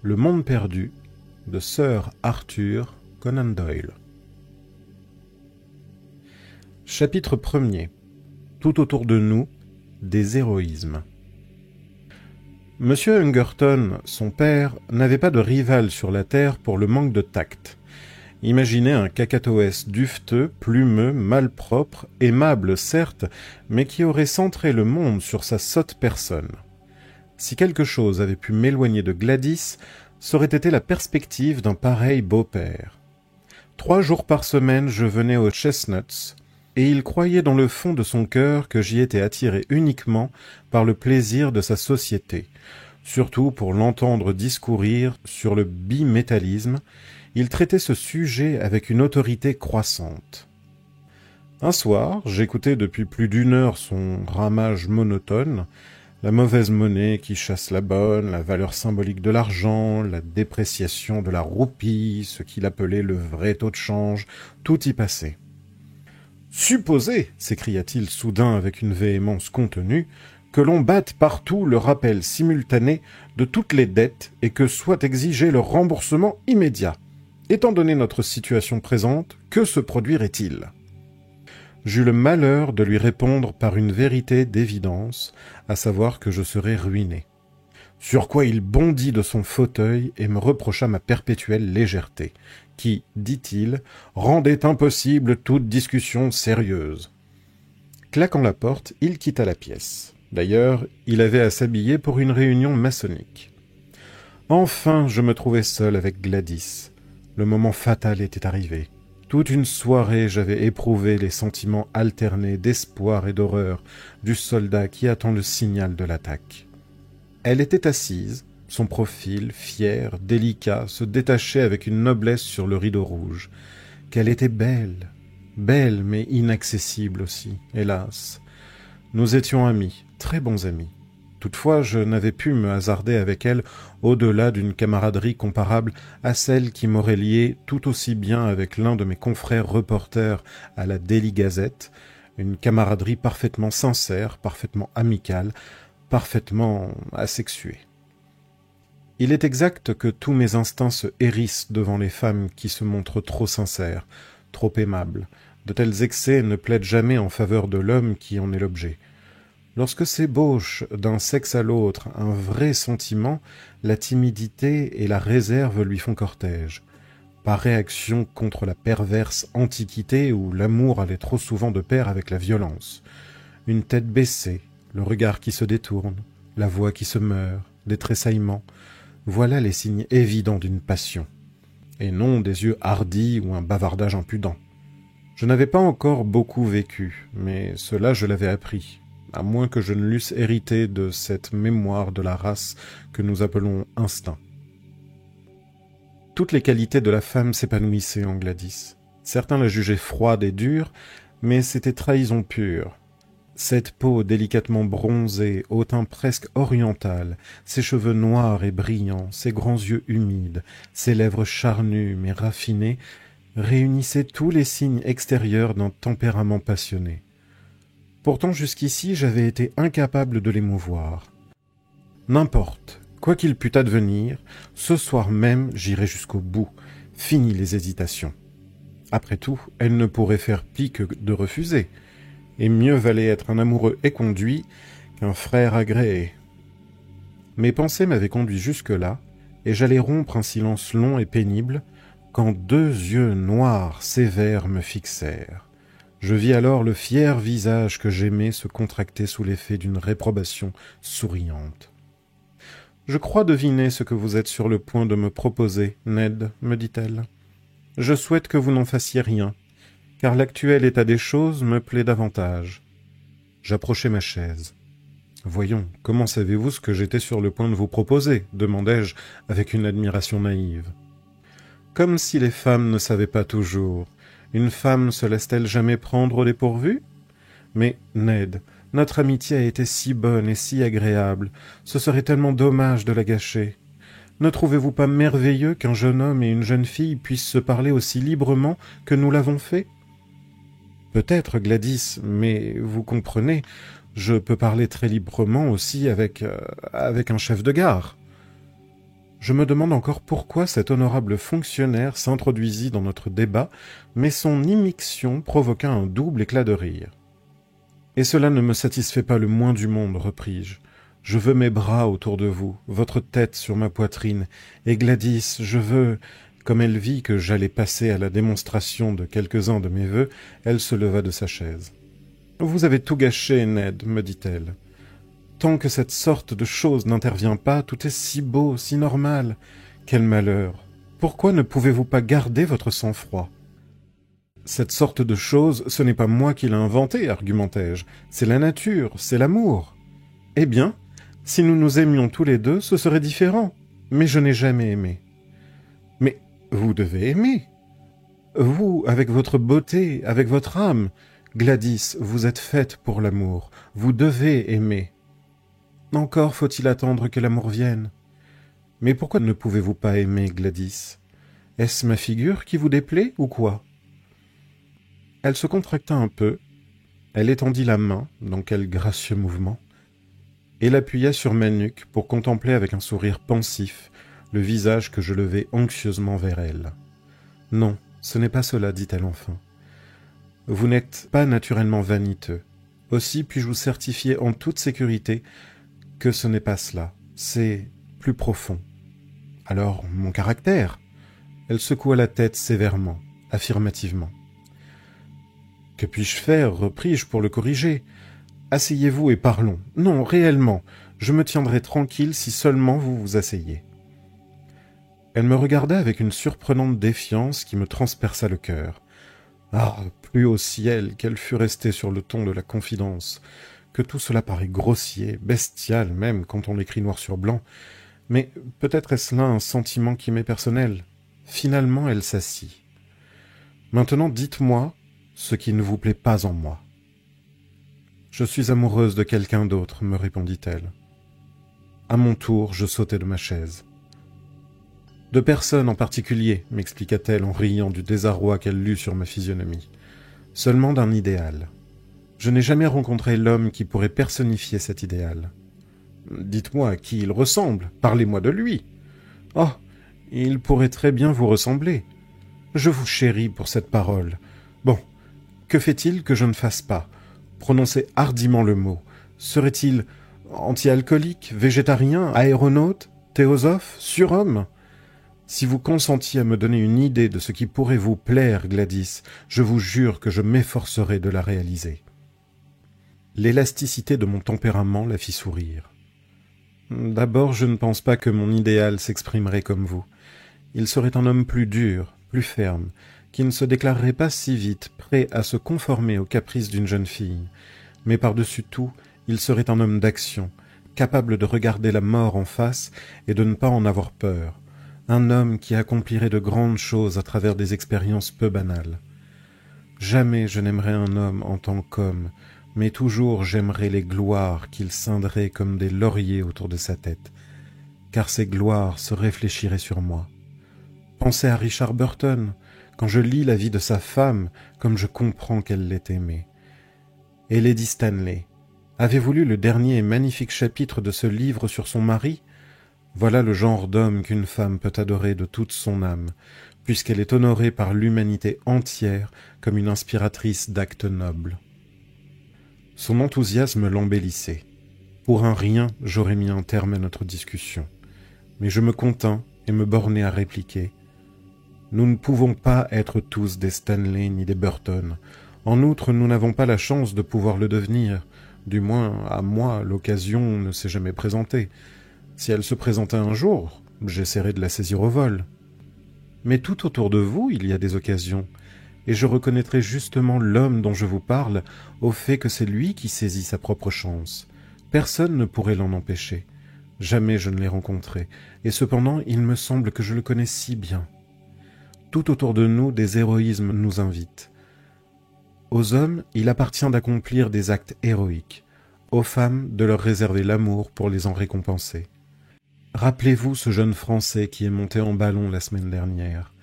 Le monde perdu de Sir Arthur Conan Doyle. Chapitre 1er. Tout autour de nous, des héroïsmes. Monsieur Hungerton, son père, n'avait pas de rival sur la terre pour le manque de tact. Imaginez un cacatoès duveteux, plumeux, malpropre, aimable certes, mais qui aurait centré le monde sur sa sotte personne. Si quelque chose avait pu m'éloigner de Gladys, ça aurait été la perspective d'un pareil beau-père. 3 jours par semaine, je venais aux Chestnuts, et il croyait dans le fond de son cœur que j'y étais attiré uniquement par le plaisir de sa société. Surtout pour l'entendre discourir sur le bimétallisme, il traitait ce sujet avec une autorité croissante. Un soir, j'écoutais depuis plus d'1 heure son ramage monotone, la mauvaise monnaie qui chasse la bonne, la valeur symbolique de l'argent, la dépréciation de la roupie, ce qu'il appelait le vrai taux de change, tout y passait. « Supposez, s'écria-t-il soudain avec une véhémence contenue, que l'on batte partout le rappel simultané de toutes les dettes et que soit exigé leur remboursement immédiat. Étant donné notre situation présente, que se produirait-il » J'eus le malheur de lui répondre par une vérité d'évidence, à savoir que je serais ruiné. Sur quoi il bondit de son fauteuil et me reprocha ma perpétuelle légèreté, qui, dit-il, rendait impossible toute discussion sérieuse. Claquant la porte, il quitta la pièce. D'ailleurs, il avait à s'habiller pour une réunion maçonnique. Enfin, je me trouvais seul avec Gladys. Le moment fatal était arrivé. Toute une soirée, j'avais éprouvé les sentiments alternés d'espoir et d'horreur du soldat qui attend le signal de l'attaque. Elle était assise, son profil, fier, délicat, se détachait avec une noblesse sur le rideau rouge. Qu'elle était belle, belle mais inaccessible aussi, hélas. Nous étions amis, très bons amis. Toutefois, je n'avais pu me hasarder avec elle au-delà d'une camaraderie comparable à celle qui m'aurait lié tout aussi bien avec l'un de mes confrères reporters à la Daily Gazette, une camaraderie parfaitement sincère, parfaitement amicale, parfaitement asexuée. Il est exact que tous mes instincts se hérissent devant les femmes qui se montrent trop sincères, trop aimables. De tels excès ne plaident jamais en faveur de l'homme qui en est l'objet. Lorsque s'ébauche d'un sexe à l'autre un vrai sentiment, la timidité et la réserve lui font cortège. Par réaction contre la perverse antiquité où l'amour allait trop souvent de pair avec la violence. Une tête baissée, le regard qui se détourne, la voix qui se meurt, des tressaillements, voilà les signes évidents d'une passion, et non des yeux hardis ou un bavardage impudent. Je n'avais pas encore beaucoup vécu, mais cela je l'avais appris. À moins que je ne l'eusse hérité de cette mémoire de la race que nous appelons instinct. Toutes les qualités de la femme s'épanouissaient en Gladys. Certains la jugeaient froide et dure, mais c'était trahison pure. Cette peau délicatement bronzée, au teint presque oriental, ses cheveux noirs et brillants, ses grands yeux humides, ses lèvres charnues mais raffinées, réunissaient tous les signes extérieurs d'un tempérament passionné. Pourtant, jusqu'ici, j'avais été incapable de l'émouvoir. N'importe, quoi qu'il pût advenir, ce soir même, j'irai jusqu'au bout. Fini les hésitations. Après tout, elle ne pourrait faire pis que de refuser. Et mieux valait être un amoureux éconduit qu'un frère agréé. Mes pensées m'avaient conduit jusque-là, et j'allais rompre un silence long et pénible, quand 2 yeux noirs sévères me fixèrent. Je vis alors le fier visage que j'aimais se contracter sous l'effet d'une réprobation souriante. « Je crois deviner ce que vous êtes sur le point de me proposer, Ned, me dit-elle. Je souhaite que vous n'en fassiez rien, car l'actuel état des choses me plaît davantage. » J'approchai ma chaise. « Voyons, comment savez-vous ce que j'étais sur le point de vous proposer ?» demandai-je avec une admiration naïve. Comme si les femmes ne savaient pas toujours. Une femme se laisse-t-elle jamais prendre au dépourvu ? Mais, Ned, notre amitié a été si bonne et si agréable, ce serait tellement dommage de la gâcher. Ne trouvez-vous pas merveilleux qu'un jeune homme et une jeune fille puissent se parler aussi librement que nous l'avons fait ? Peut-être, Gladys, mais vous comprenez, je peux parler très librement aussi avec un chef de gare. Je me demande encore pourquoi cet honorable fonctionnaire s'introduisit dans notre débat, mais son immixtion provoqua un double éclat de rire. « Et cela ne me satisfait pas le moins du monde, repris-je. Je veux mes bras autour de vous, votre tête sur ma poitrine, et Gladys, je veux... » Comme elle vit que j'allais passer à la démonstration de quelques-uns de mes vœux, elle se leva de sa chaise. « Vous avez tout gâché, Ned, me dit-elle. Tant que cette sorte de chose n'intervient pas, tout est si beau, si normal. Quel malheur! Pourquoi ne pouvez-vous pas garder votre sang-froid? Cette sorte de chose, ce n'est pas moi qui l'ai inventée, argumentai-je. C'est la nature, c'est l'amour. Eh bien, si nous nous aimions tous les deux, ce serait différent. Mais je n'ai jamais aimé. Mais vous devez aimer. Vous, avec votre beauté, avec votre âme, Gladys, vous êtes faite pour l'amour. Vous devez aimer. Encore faut-il attendre que l'amour vienne. Mais pourquoi ne pouvez-vous pas aimer, Gladys? Est-ce ma figure qui vous déplaît ou quoi? Elle se contracta un peu, elle étendit la main dans quel gracieux mouvement, et l'appuya sur ma nuque pour contempler avec un sourire pensif le visage que je levai anxieusement vers elle. « Non, ce n'est pas cela, dit-elle enfin. Vous n'êtes pas naturellement vaniteux. Aussi puis-je vous certifier en toute sécurité que ce n'est pas cela, c'est plus profond. Alors, mon caractère ?» Elle secoua la tête sévèrement, affirmativement. « Que puis-je faire, repris-je, pour le corriger? Asseyez-vous et parlons. Non, réellement, je me tiendrai tranquille si seulement vous vous asseyez. » Elle me regarda avec une surprenante défiance qui me transperça le cœur. Ah, plus au ciel qu'elle fût restée sur le ton de la confidence, que tout cela paraît grossier, bestial même quand on l'écrit noir sur blanc, mais peut-être est-ce là un sentiment qui m'est personnel. Finalement, elle s'assit. « Maintenant, dites-moi ce qui ne vous plaît pas en moi. »« Je suis amoureuse de quelqu'un d'autre, » me répondit-elle. À mon tour, je sautai de ma chaise. « De personne en particulier, » m'expliqua-t-elle en riant du désarroi qu'elle lut sur ma physionomie. « Seulement d'un idéal. Je n'ai jamais rencontré l'homme qui pourrait personnifier cet idéal. Dites-moi à qui il ressemble, parlez-moi de lui. Oh, il pourrait très bien vous ressembler. Je vous chéris pour cette parole. Bon, que fait-il que je ne fasse pas? Prononcez hardiment le mot. Serait-il anti-alcoolique, végétarien, aéronaute, théosophe, surhomme? Si vous consentiez à me donner une idée de ce qui pourrait vous plaire, Gladys, je vous jure que je m'efforcerai de la réaliser. » L'élasticité de mon tempérament la fit sourire. « D'abord, je ne pense pas que mon idéal s'exprimerait comme vous. Il serait un homme plus dur, plus ferme, qui ne se déclarerait pas si vite prêt à se conformer aux caprices d'une jeune fille. Mais par-dessus tout, il serait un homme d'action, capable de regarder la mort en face et de ne pas en avoir peur. Un homme qui accomplirait de grandes choses à travers des expériences peu banales. Jamais je n'aimerais un homme en tant qu'homme, mais toujours j'aimerais les gloires qu'il cinderait comme des lauriers autour de sa tête, car ces gloires se réfléchiraient sur moi. Pensez à Richard Burton, quand je lis la vie de sa femme, comme je comprends qu'elle l'ait aimé. Et Lady Stanley, avez-vous lu le dernier et magnifique chapitre de ce livre sur son mari? Voilà le genre d'homme qu'une femme peut adorer de toute son âme, puisqu'elle est honorée par l'humanité entière comme une inspiratrice d'actes nobles. Son enthousiasme l'embellissait. Pour un rien, j'aurais mis un terme à notre discussion. Mais je me contins et me bornai à répliquer. Nous ne pouvons pas être tous des Stanley ni des Burton. En outre, nous n'avons pas la chance de pouvoir le devenir. Du moins, à moi, l'occasion ne s'est jamais présentée. Si elle se présentait un jour, j'essaierai de la saisir au vol. Mais tout autour de vous, il y a des occasions, et je reconnaîtrai justement l'homme dont je vous parle au fait que c'est lui qui saisit sa propre chance. Personne ne pourrait l'en empêcher. Jamais je ne l'ai rencontré, et cependant il me semble que je le connais si bien. Tout autour de nous, des héroïsmes nous invitent. Aux hommes, il appartient d'accomplir des actes héroïques, aux femmes de leur réserver l'amour pour les en récompenser. Rappelez-vous ce jeune Français qui est monté en ballon la semaine dernière.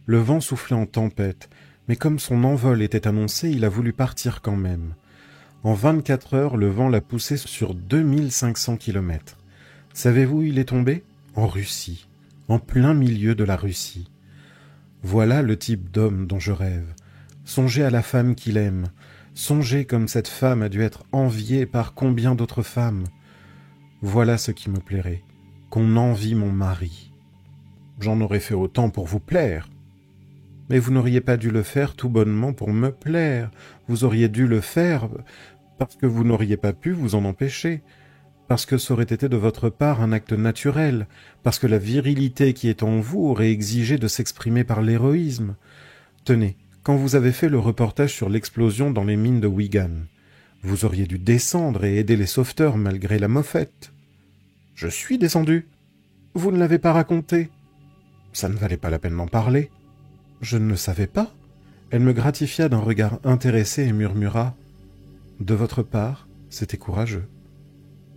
Le vent soufflait en tempête, mais comme son envol était annoncé, il a voulu partir quand même. En 24 heures, le vent l'a poussé sur 2500 kilomètres. Savez-vous où il est tombé? En Russie. en plein milieu de la Russie. Voilà le type d'homme dont je rêve. Songez à la femme qu'il aime. Songez comme cette femme a dû être enviée par combien d'autres femmes. Voilà ce qui me plairait, qu'on envie mon mari. J'en aurais fait autant pour vous plaire. Mais vous n'auriez pas dû le faire tout bonnement pour me plaire. Vous auriez dû le faire parce que vous n'auriez pas pu vous en empêcher, parce que ça aurait été de votre part un acte naturel, parce que la virilité qui est en vous aurait exigé de s'exprimer par l'héroïsme. Tenez, quand vous avez fait le reportage sur l'explosion dans les mines de Wigan, vous auriez dû descendre et aider les sauveteurs malgré la moffette. Je suis descendu. Vous ne l'avez pas raconté. Ça ne valait pas la peine d'en parler. Je ne le savais pas. Elle me gratifia d'un regard intéressé et murmura « De votre part, c'était courageux. »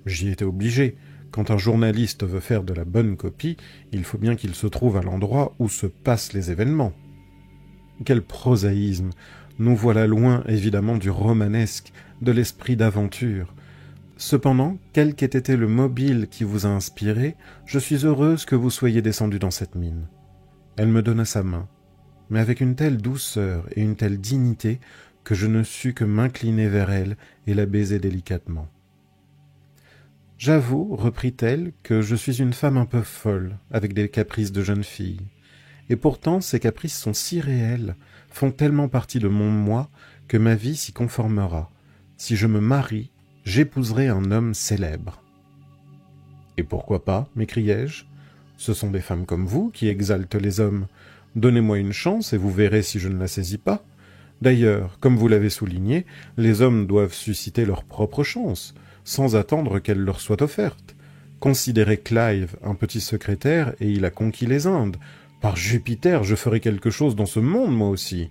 J'y étais obligé. Quand un journaliste veut faire de la bonne copie, il faut bien qu'il se trouve à l'endroit où se passent les événements. Quel prosaïsme! Nous voilà loin, évidemment, du romanesque, de l'esprit d'aventure. Cependant, quel qu'ait été le mobile qui vous a inspiré, je suis heureuse que vous soyez descendu dans cette mine. Elle me donna sa main, mais avec une telle douceur et une telle dignité que je ne sus que m'incliner vers elle et la baiser délicatement. « J'avoue, reprit-elle, que je suis une femme un peu folle, avec des caprices de jeune fille. Et pourtant, ces caprices sont si réels, font tellement partie de mon moi, que ma vie s'y conformera. Si je me marie, j'épouserai un homme célèbre. »« Et pourquoi pas ?» m'écriai-je. « Ce sont des femmes comme vous qui exaltent les hommes. Donnez-moi une chance et vous verrez si je ne la saisis pas. D'ailleurs, comme vous l'avez souligné, les hommes doivent susciter leur propre chance, sans attendre qu'elle leur soit offerte. Considérez Clive, un petit secrétaire, et il a conquis les Indes. Par Jupiter, je ferai quelque chose dans ce monde, moi aussi. »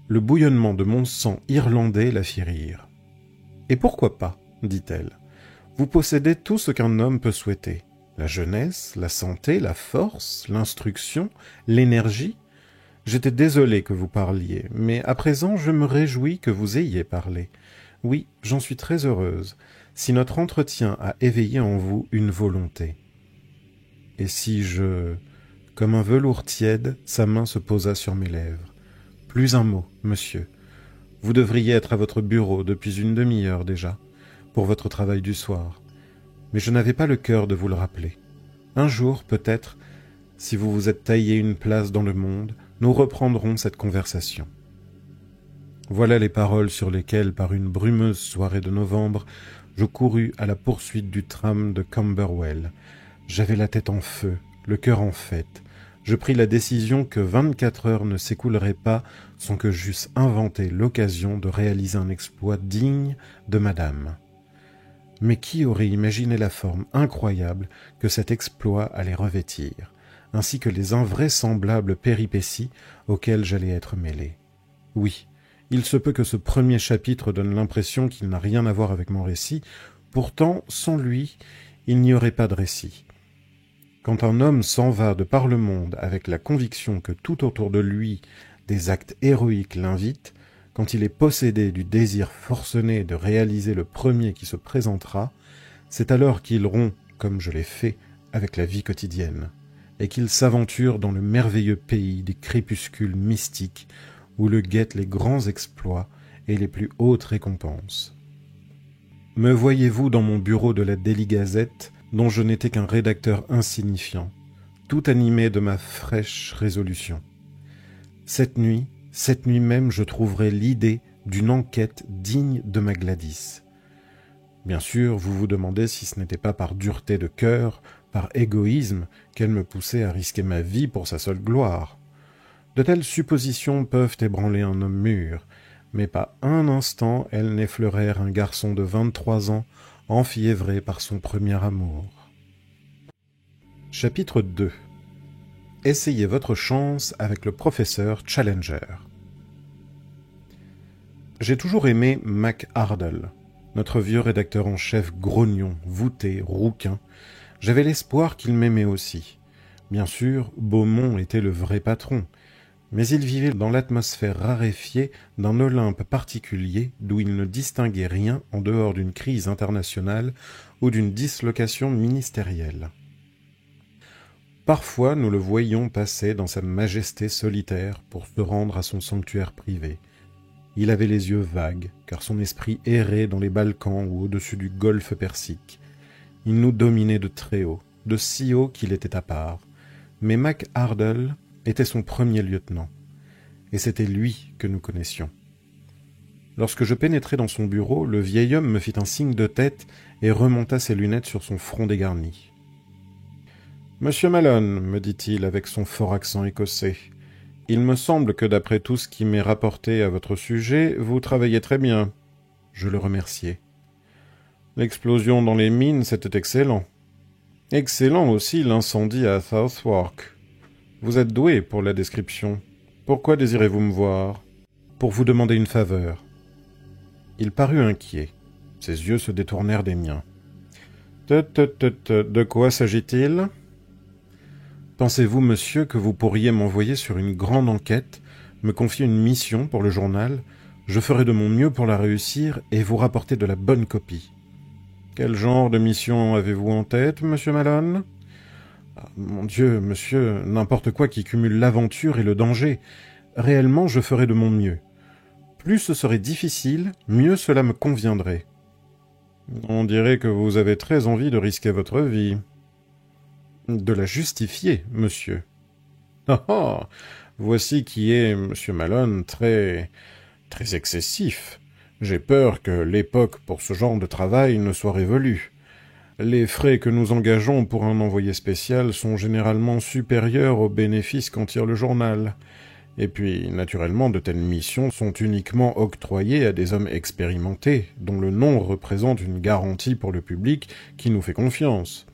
Le bouillonnement de mon sang irlandais la fit rire. « Et pourquoi pas ?» dit-elle. « Vous possédez tout ce qu'un homme peut souhaiter. La jeunesse, la santé, la force, l'instruction, l'énergie. J'étais désolé que vous parliez, mais à présent je me réjouis que vous ayez parlé. Oui, j'en suis très heureuse, si notre entretien a éveillé en vous une volonté. Et si je... » Comme un velours tiède, sa main se posa sur mes lèvres. « Plus un mot, monsieur. Vous devriez être à votre bureau depuis une demi-heure déjà, pour votre travail du soir. Mais je n'avais pas le cœur de vous le rappeler. Un jour, peut-être, si vous vous êtes taillé une place dans le monde, nous reprendrons cette conversation. » Voilà les paroles sur lesquelles, par une brumeuse soirée de novembre, je courus à la poursuite du tram de Camberwell. J'avais la tête en feu, le cœur en fête. Je pris la décision que 24 heures ne s'écouleraient pas sans que j'eusse inventé l'occasion de réaliser un exploit digne de madame. Mais qui aurait imaginé la forme incroyable que cet exploit allait revêtir, ainsi que les invraisemblables péripéties auxquelles j'allais être mêlé? Oui, il se peut que ce premier chapitre donne l'impression qu'il n'a rien à voir avec mon récit, pourtant, sans lui, il n'y aurait pas de récit. Quand un homme s'en va de par le monde avec la conviction que tout autour de lui des actes héroïques l'invitent, quand il est possédé du désir forcené de réaliser le premier qui se présentera, c'est alors qu'il rompt, comme je l'ai fait, avec la vie quotidienne, et qu'il s'aventure dans le merveilleux pays des crépuscules mystiques où le guettent les grands exploits et les plus hautes récompenses. Me voyez-vous dans mon bureau de la Daily Gazette, dont je n'étais qu'un rédacteur insignifiant, tout animé de ma fraîche résolution. Cette nuit même, je trouverai l'idée d'une enquête digne de ma Gladys. Bien sûr, vous vous demandez si ce n'était pas par dureté de cœur, par égoïsme, qu'elle me poussait à risquer ma vie pour sa seule gloire. De telles suppositions peuvent ébranler un homme mûr, mais pas un instant elles n'effleurèrent un garçon de 23 ans, enfiévré par son premier amour. Chapitre 2. Essayez votre chance avec le professeur Challenger. J'ai toujours aimé Mac Ardle, notre vieux rédacteur en chef grognon, voûté, rouquin. J'avais l'espoir qu'il m'aimait aussi. Bien sûr, Beaumont était le vrai patron, mais il vivait dans l'atmosphère raréfiée d'un Olympe particulier d'où il ne distinguait rien en dehors d'une crise internationale ou d'une dislocation ministérielle. Parfois nous le voyions passer dans sa majesté solitaire pour se rendre à son sanctuaire privé. Il avait les yeux vagues, car son esprit errait dans les Balkans ou au-dessus du golfe Persique. Il nous dominait de très haut, de si haut qu'il était à part. Mais Mac Ardle était son premier lieutenant, et c'était lui que nous connaissions. Lorsque je pénétrai dans son bureau, le vieil homme me fit un signe de tête et remonta ses lunettes sur son front dégarni. « Monsieur Malone, me dit-il avec son fort accent écossais, il me semble que d'après tout ce qui m'est rapporté à votre sujet, vous travaillez très bien. » Je le remerciai. « L'explosion dans les mines, c'était excellent. Excellent aussi l'incendie à Southwark. Vous êtes doué pour la description. Pourquoi désirez-vous me voir ? » « Pour vous demander une faveur. » Il parut inquiet. Ses yeux se détournèrent des miens. « De quoi s'agit-il ? » « Pensez-vous, monsieur, que vous pourriez m'envoyer sur une grande enquête, me confier une mission pour le journal ? Je ferai de mon mieux pour la réussir et vous rapporter de la bonne copie. » « Quel genre de mission avez-vous en tête, monsieur Malone ? » « Mon Dieu, monsieur, n'importe quoi qui cumule l'aventure et le danger. Réellement, je ferai de mon mieux. Plus ce serait difficile, mieux cela me conviendrait. »« On dirait que vous avez très envie de risquer votre vie. »« De la justifier, monsieur. »« Ah ah ! Voici qui est, monsieur Malone, très excessif. J'ai peur que l'époque pour ce genre de travail ne soit révolue. Les frais que nous engageons pour un envoyé spécial sont généralement supérieurs aux bénéfices qu'en tire le journal. Et puis, naturellement, de telles missions sont uniquement octroyées à des hommes expérimentés, dont le nom représente une garantie pour le public qui nous fait confiance.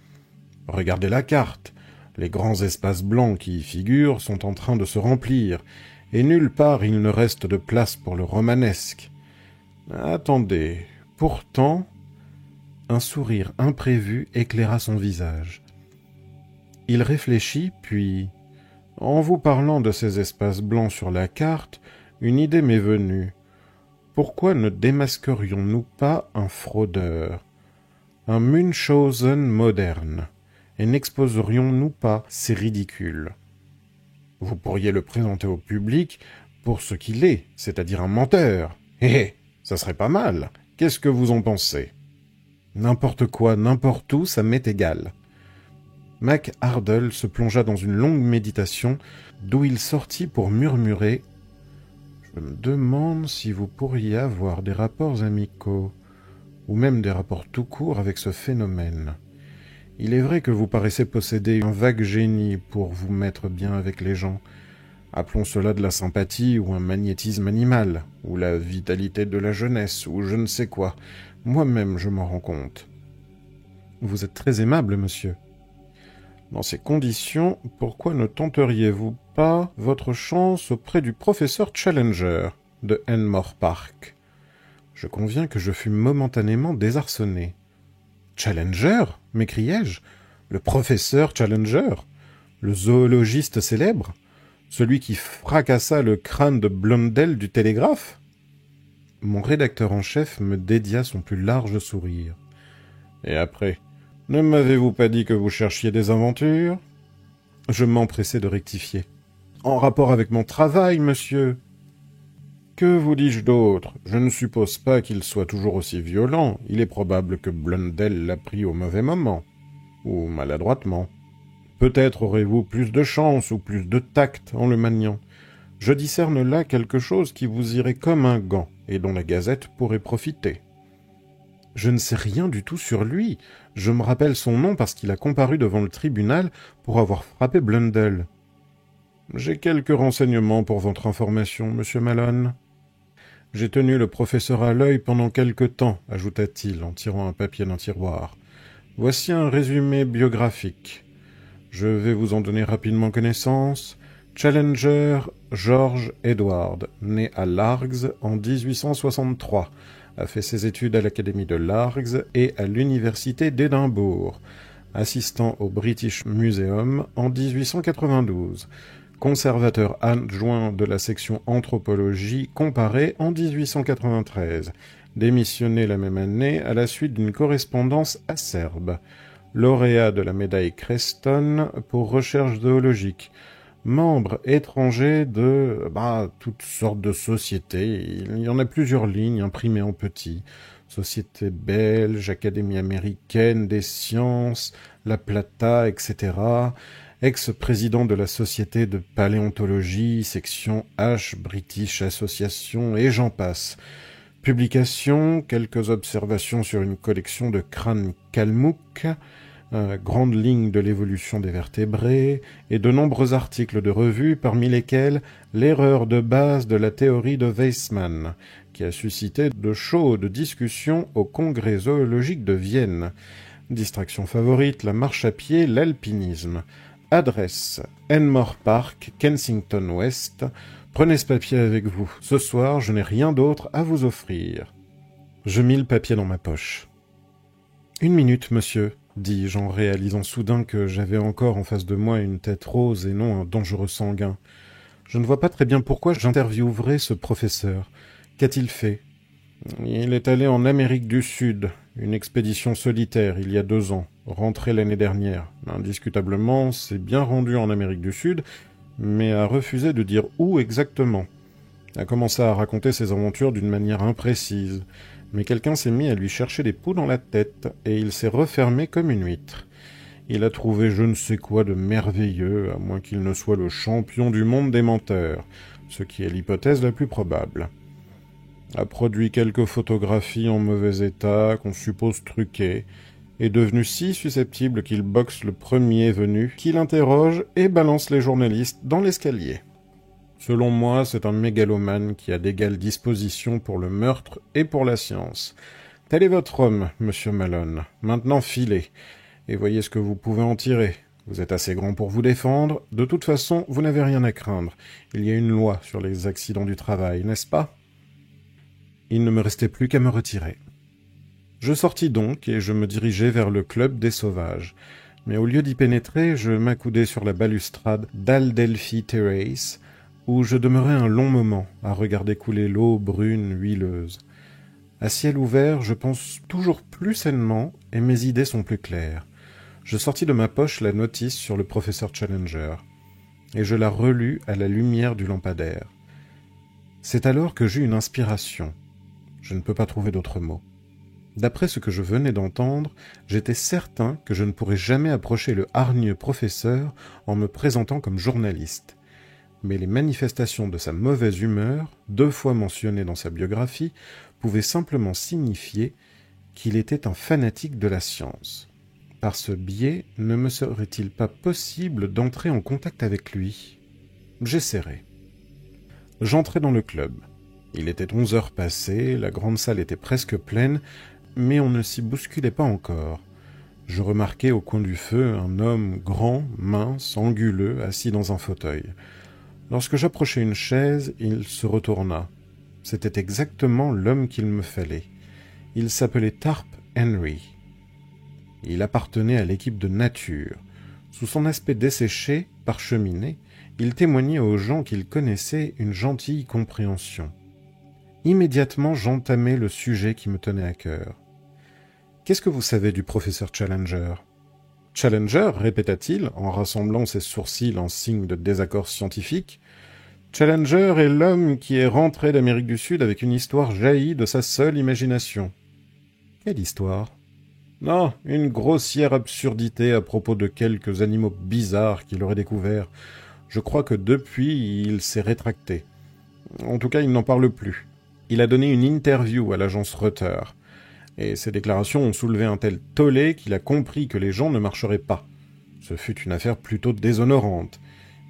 Regardez la carte. Les grands espaces blancs qui y figurent sont en train de se remplir, et nulle part il ne reste de place pour le romanesque. Attendez, pourtant... Un sourire imprévu éclaira son visage. Il réfléchit, puis... En vous parlant de ces espaces blancs sur la carte, une idée m'est venue. Pourquoi ne démasquerions-nous pas un fraudeur, un Munchausen moderne, et n'exposerions-nous pas ces ridicules ? Vous pourriez le présenter au public pour ce qu'il est, c'est-à-dire un menteur. Hé, ça serait pas mal. Qu'est-ce que vous en pensez ? N'importe quoi, n'importe où, ça m'est égal. Mac Ardle se plongea dans une longue méditation, d'où il sortit pour murmurer « Je me demande si vous pourriez avoir des rapports amicaux, ou même des rapports tout court avec ce phénomène. Il est vrai que vous paraissez posséder un vague génie pour vous mettre bien avec les gens. Appelons cela de la sympathie ou un magnétisme animal, ou la vitalité de la jeunesse, ou je ne sais quoi. Moi-même, je m'en rends compte. Vous êtes très aimable, monsieur. Dans ces conditions, pourquoi ne tenteriez-vous pas votre chance auprès du professeur Challenger de Enmore Park ? Je conviens que je fus momentanément désarçonné. Challenger ? m'écriai-je. Le professeur Challenger ? Le zoologiste célèbre ? Celui qui fracassa le crâne de Blundell du télégraphe ? Mon rédacteur en chef me dédia son plus large sourire. Et après, ne m'avez-vous pas dit que vous cherchiez des aventures ? Je m'empressai de rectifier. En rapport avec mon travail, monsieur. Que vous dis-je d'autre ? Je ne suppose pas qu'il soit toujours aussi violent. Il est probable que Blundell l'a pris au mauvais moment. Ou maladroitement. Peut-être aurez-vous plus de chance ou plus de tact en le maniant. Je discerne là quelque chose qui vous irait comme un gant, et dont la Gazette pourrait profiter. Je ne sais rien du tout sur lui. Je me rappelle son nom parce qu'il a comparu devant le tribunal pour avoir frappé Blundell. J'ai quelques renseignements pour votre information, monsieur Malone. J'ai tenu le professeur à l'œil pendant quelque temps, ajouta-t-il en tirant un papier d'un tiroir. Voici un résumé biographique. Je vais vous en donner rapidement connaissance. Challenger George Edward, né à Largs en 1863, a fait ses études à l'Académie de Largs et à l'Université d'Édimbourg, assistant au British Museum en 1892, conservateur adjoint de la section anthropologie comparée en 1893, démissionné la même année à la suite d'une correspondance acerbe, lauréat de la médaille Creston pour recherche zoologique, membre étranger de toutes sortes de sociétés. Il y en a plusieurs lignes imprimées en petit. Société belge, Académie américaine des sciences, La Plata, etc. Ex-président de la Société de paléontologie, section H, British Association, et j'en passe. Publication, quelques observations sur une collection de crânes kalmouks, grande ligne de l'évolution des vertébrés, et de nombreux articles de revue, parmi lesquels l'erreur de base de la théorie de Weissmann, qui a suscité de chaudes discussions au Congrès zoologique de Vienne. Distraction favorite, la marche à pied, l'alpinisme. Adresse, Enmore Park, Kensington West. Prenez ce papier avec vous. Ce soir, je n'ai rien d'autre à vous offrir. Je mis le papier dans ma poche. « Une minute, monsieur », dis-je en réalisant soudain que j'avais encore en face de moi une tête rose et non un dangereux sanguin. Je ne vois pas très bien pourquoi j'interviewerais ce professeur. Qu'a-t-il fait ? Il est allé en Amérique du Sud, une expédition solitaire il y a 2 ans, rentré l'année dernière. Indiscutablement, s'est bien rendu en Amérique du Sud, mais a refusé de dire où exactement. A commencé à raconter ses aventures d'une manière imprécise, mais quelqu'un s'est mis à lui chercher des poux dans la tête, et il s'est refermé comme une huître. Il a trouvé je ne sais quoi de merveilleux, à moins qu'il ne soit le champion du monde des menteurs, ce qui est l'hypothèse la plus probable. A produit quelques photographies en mauvais état, qu'on suppose truquées, est devenu si susceptible qu'il boxe le premier venu, qu'il interroge et balance les journalistes dans l'escalier. Selon moi, c'est un mégalomane qui a d'égales dispositions pour le meurtre et pour la science. Tel est votre homme, monsieur Malone. Maintenant filez, et voyez ce que vous pouvez en tirer. Vous êtes assez grand pour vous défendre. De toute façon, vous n'avez rien à craindre. Il y a une loi sur les accidents du travail, n'est-ce pas ? Il ne me restait plus qu'à me retirer. Je sortis donc et je me dirigeai vers le club des sauvages. Mais au lieu d'y pénétrer, je m'accoudai sur la balustrade d'Adelphi Terrace, où je demeurai un long moment à regarder couler l'eau brune, huileuse. À ciel ouvert, je pense toujours plus sainement et mes idées sont plus claires. Je sortis de ma poche la notice sur le professeur Challenger, et je la relus à la lumière du lampadaire. C'est alors que j'eus une inspiration. Je ne peux pas trouver d'autres mots. D'après ce que je venais d'entendre, j'étais certain que je ne pourrais jamais approcher le hargneux professeur en me présentant comme journaliste. Mais les manifestations de sa mauvaise humeur, 2 fois mentionnées dans sa biographie, pouvaient simplement signifier qu'il était un fanatique de la science. Par ce biais, ne me serait-il pas possible d'entrer en contact avec lui ? J'essaierai. J'entrai dans le club. Il était 11 heures passées, la grande salle était presque pleine, mais on ne s'y bousculait pas encore. Je remarquai au coin du feu un homme grand, mince, anguleux, assis dans un fauteuil. Lorsque j'approchai une chaise, il se retourna. C'était exactement l'homme qu'il me fallait. Il s'appelait Tarp Henry. Il appartenait à l'équipe de nature. Sous son aspect desséché, parcheminé, il témoignait aux gens qu'il connaissait une gentille compréhension. Immédiatement, j'entamai le sujet qui me tenait à cœur. « Qu'est-ce que vous savez du professeur Challenger ?»« Challenger » répéta-t-il, en rassemblant ses sourcils en signe de désaccord scientifique. « Challenger est l'homme qui est rentré d'Amérique du Sud avec une histoire jaillie de sa seule imagination. »« Quelle histoire ?»« Non, une grossière absurdité à propos de quelques animaux bizarres qu'il aurait découverts. Je crois que depuis, il s'est rétracté. En tout cas, il n'en parle plus. Il a donné une interview à l'agence Reuters. Et ses déclarations ont soulevé un tel tollé qu'il a compris que les gens ne marcheraient pas. Ce fut une affaire plutôt déshonorante.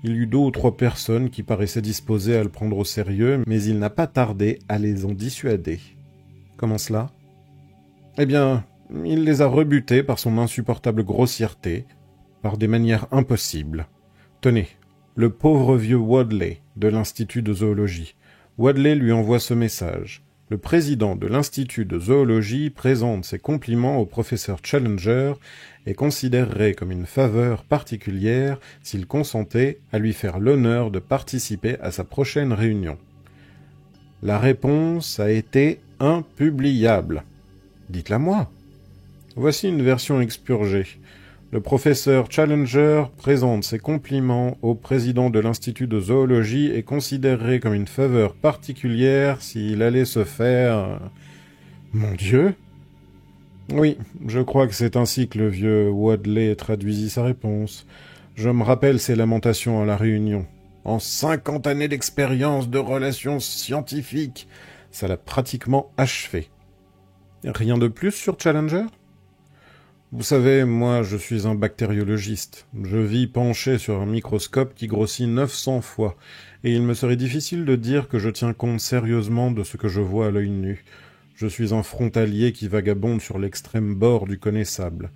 Il y eut 2 ou 3 personnes qui paraissaient disposées à le prendre au sérieux, mais il n'a pas tardé à les en dissuader. Comment cela ? Eh bien, il les a rebutés par son insupportable grossièreté, par des manières impossibles. Tenez, le pauvre vieux Wadley de l'Institut de zoologie. Wadley lui envoie ce message. Le président de l'Institut de zoologie présente ses compliments au professeur Challenger et considérerait comme une faveur particulière s'il consentait à lui faire l'honneur de participer à sa prochaine réunion. La réponse a été impubliable. Dites-la moi. Voici une version expurgée. Le professeur Challenger présente ses compliments au président de l'Institut de zoologie et considérerait comme une faveur particulière s'il allait se faire... Mon Dieu! Oui, je crois que c'est ainsi que le vieux Wadley traduisit sa réponse. Je me rappelle ses lamentations à la Réunion. En 50 années d'expérience de relations scientifiques, ça l'a pratiquement achevé. Rien de plus sur Challenger? Vous savez, moi, je suis un bactériologiste. Je vis penché sur un microscope qui grossit 900 fois, et il me serait difficile de dire que je tiens compte sérieusement de ce que je vois à l'œil nu. Je suis un frontalier qui vagabonde sur l'extrême bord du connaissable.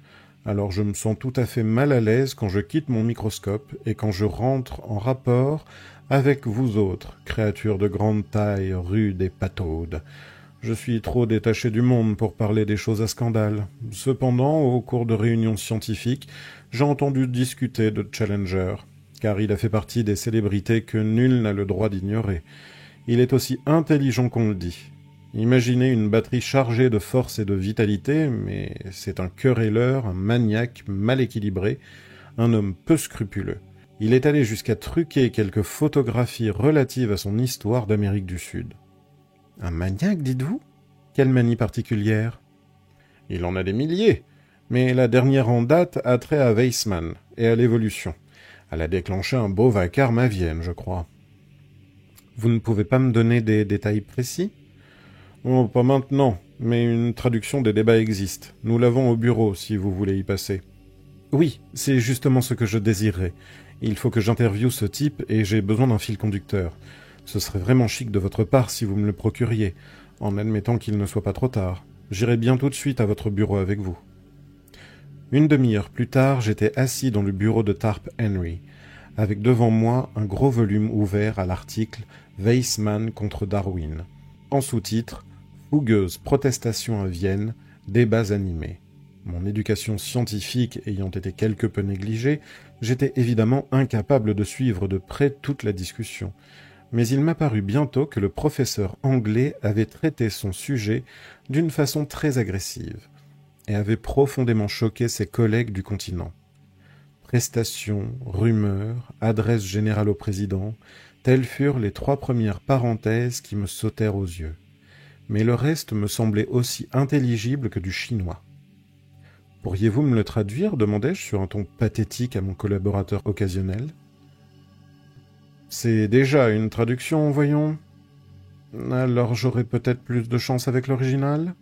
Alors je me sens tout à fait mal à l'aise quand je quitte mon microscope et quand je rentre en rapport avec vous autres, créatures de grande taille, rudes et pataudes. Je suis trop détaché du monde pour parler des choses à scandale. Cependant, au cours de réunions scientifiques, j'ai entendu discuter de Challenger, car il a fait partie des célébrités que nul n'a le droit d'ignorer. Il est aussi intelligent qu'on le dit. Imaginez une batterie chargée de force et de vitalité, mais c'est un querelleur, un maniaque mal équilibré, un homme peu scrupuleux. Il est allé jusqu'à truquer quelques photographies relatives à son histoire d'Amérique du Sud. Un maniaque, dites-vous? Quelle manie particulière? Il en a des milliers, mais la dernière en date a trait à Weissmann et à l'évolution. Elle a déclenché un beau vacarme à Vienne, je crois. Vous ne pouvez pas me donner des détails précis? Oh, pas maintenant, mais une traduction des débats existe. Nous l'avons au bureau, si vous voulez y passer. Oui, c'est justement ce que je désirais. Il faut que j'interviewe ce type et j'ai besoin d'un fil conducteur. Ce serait vraiment chic de votre part si vous me le procuriez, en admettant qu'il ne soit pas trop tard. J'irai bien tout de suite à votre bureau avec vous. Une demi-heure plus tard, j'étais assis dans le bureau de Tarp Henry, avec devant moi un gros volume ouvert à l'article « Weissmann contre Darwin ». En sous-titre « Fougueuse protestation à Vienne, débats animés ». Mon éducation scientifique ayant été quelque peu négligée, j'étais évidemment incapable de suivre de près toute la discussion. Mais il m'apparut bientôt que le professeur anglais avait traité son sujet d'une façon très agressive et avait profondément choqué ses collègues du continent. Prestations, rumeurs, adresse générale au président, telles furent les 3 premières parenthèses qui me sautèrent aux yeux. Mais le reste me semblait aussi intelligible que du chinois. « Pourriez-vous me le traduire » demandai-je sur un ton pathétique à mon collaborateur occasionnel. « C'est déjà une traduction, voyons. Alors j'aurai peut-être plus de chance avec l'original ?»«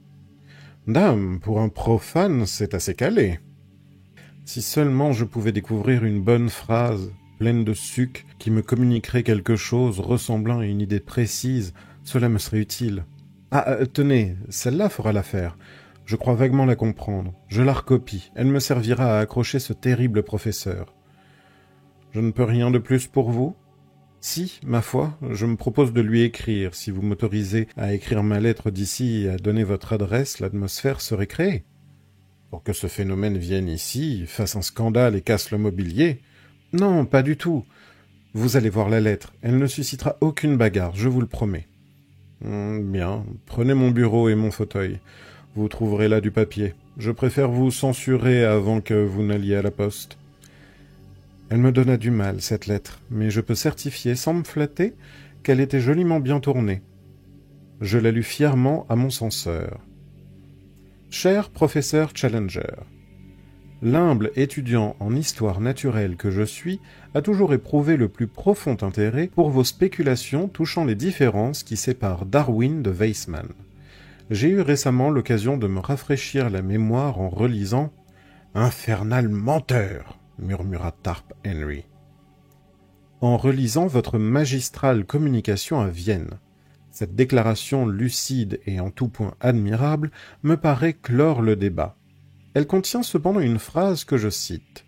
Dame, pour un profane, c'est assez calé. » Si seulement je pouvais découvrir une bonne phrase, pleine de suc, qui me communiquerait quelque chose ressemblant à une idée précise, cela me serait utile. Ah, tenez, celle-là fera l'affaire. Je crois vaguement la comprendre. Je la recopie. Elle me servira à accrocher ce terrible professeur. Je ne peux rien de plus pour vous? Si, ma foi, je me propose de lui écrire. Si vous m'autorisez à écrire ma lettre d'ici et à donner votre adresse, l'atmosphère serait créée. Pour que ce phénomène vienne ici, fasse un scandale et casse le mobilier? Non, pas du tout. Vous allez voir la lettre. Elle ne suscitera aucune bagarre, je vous le promets. Bien, prenez mon bureau et mon fauteuil. Vous trouverez là du papier. Je préfère vous censurer avant que vous n'alliez à la poste. Elle me donna du mal, cette lettre, mais je peux certifier, sans me flatter, qu'elle était joliment bien tournée. Je la lus fièrement à mon censeur. Cher professeur Challenger, l'humble étudiant en histoire naturelle que je suis a toujours éprouvé le plus profond intérêt pour vos spéculations touchant les différences qui séparent Darwin de Weissmann. J'ai eu récemment l'occasion de me rafraîchir la mémoire en relisant « Infernal menteur !» murmura Tarp Henry. En relisant votre magistrale communication à Vienne. Cette déclaration lucide et en tout point admirable me paraît clore le débat. Elle contient cependant une phrase que je cite.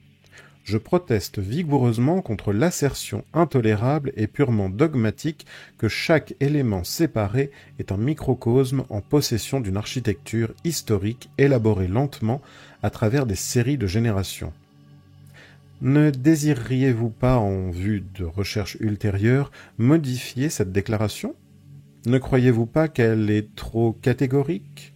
« Je proteste vigoureusement contre l'assertion intolérable et purement dogmatique que chaque élément séparé est un microcosme en possession d'une architecture historique élaborée lentement à travers des séries de générations. » Ne désireriez-vous pas, en vue de recherches ultérieures, modifier cette déclaration? Ne croyez-vous pas qu'elle est trop catégorique?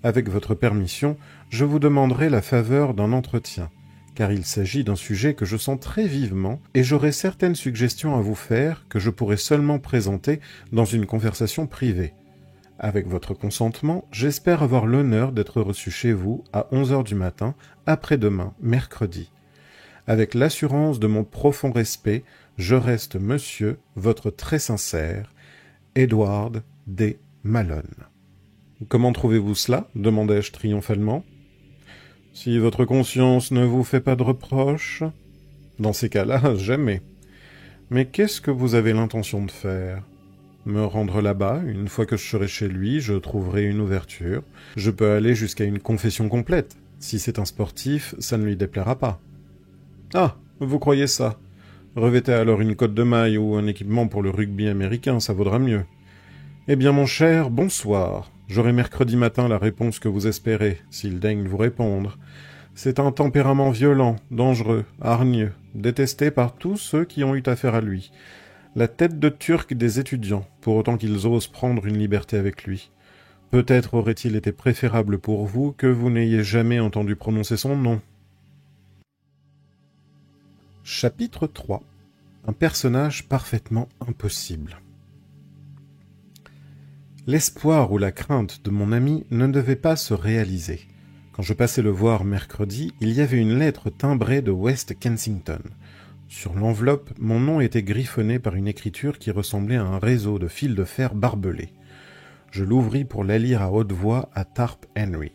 Avec votre permission, je vous demanderai la faveur d'un entretien, car il s'agit d'un sujet que je sens très vivement, et j'aurai certaines suggestions à vous faire que je pourrai seulement présenter dans une conversation privée. Avec votre consentement, j'espère avoir l'honneur d'être reçu chez vous à 11 heures du matin, après-demain, mercredi. Avec l'assurance de mon profond respect, je reste monsieur, votre très sincère, Edward D. Malone. Comment trouvez-vous cela? Demandai-je triomphalement. Si votre conscience ne vous fait pas de reproches? Dans ces cas-là, jamais. Mais qu'est-ce que vous avez l'intention de faire? Me rendre là-bas, une fois que je serai chez lui, je trouverai une ouverture. Je peux aller jusqu'à une confession complète. Si c'est un sportif, ça ne lui déplaira pas. Ah, vous croyez ça? Revêtez alors une cotte de maille ou un équipement pour le rugby américain, ça vaudra mieux. Eh bien, mon cher, bonsoir. J'aurai mercredi matin la réponse que vous espérez, s'il daigne vous répondre. C'est un tempérament violent, dangereux, hargneux, détesté par tous ceux qui ont eu affaire à lui. La tête de Turc des étudiants, pour autant qu'ils osent prendre une liberté avec lui. Peut-être aurait-il été préférable pour vous que vous n'ayez jamais entendu prononcer son nom. Chapitre 3. Un personnage parfaitement impossible. L'espoir ou la crainte de mon ami ne devait pas se réaliser. Quand je passai le voir mercredi, il y avait une lettre timbrée de West Kensington. Sur l'enveloppe, mon nom était griffonné par une écriture qui ressemblait à un réseau de fils de fer barbelés. Je l'ouvris pour la lire à haute voix à Tarp Henry.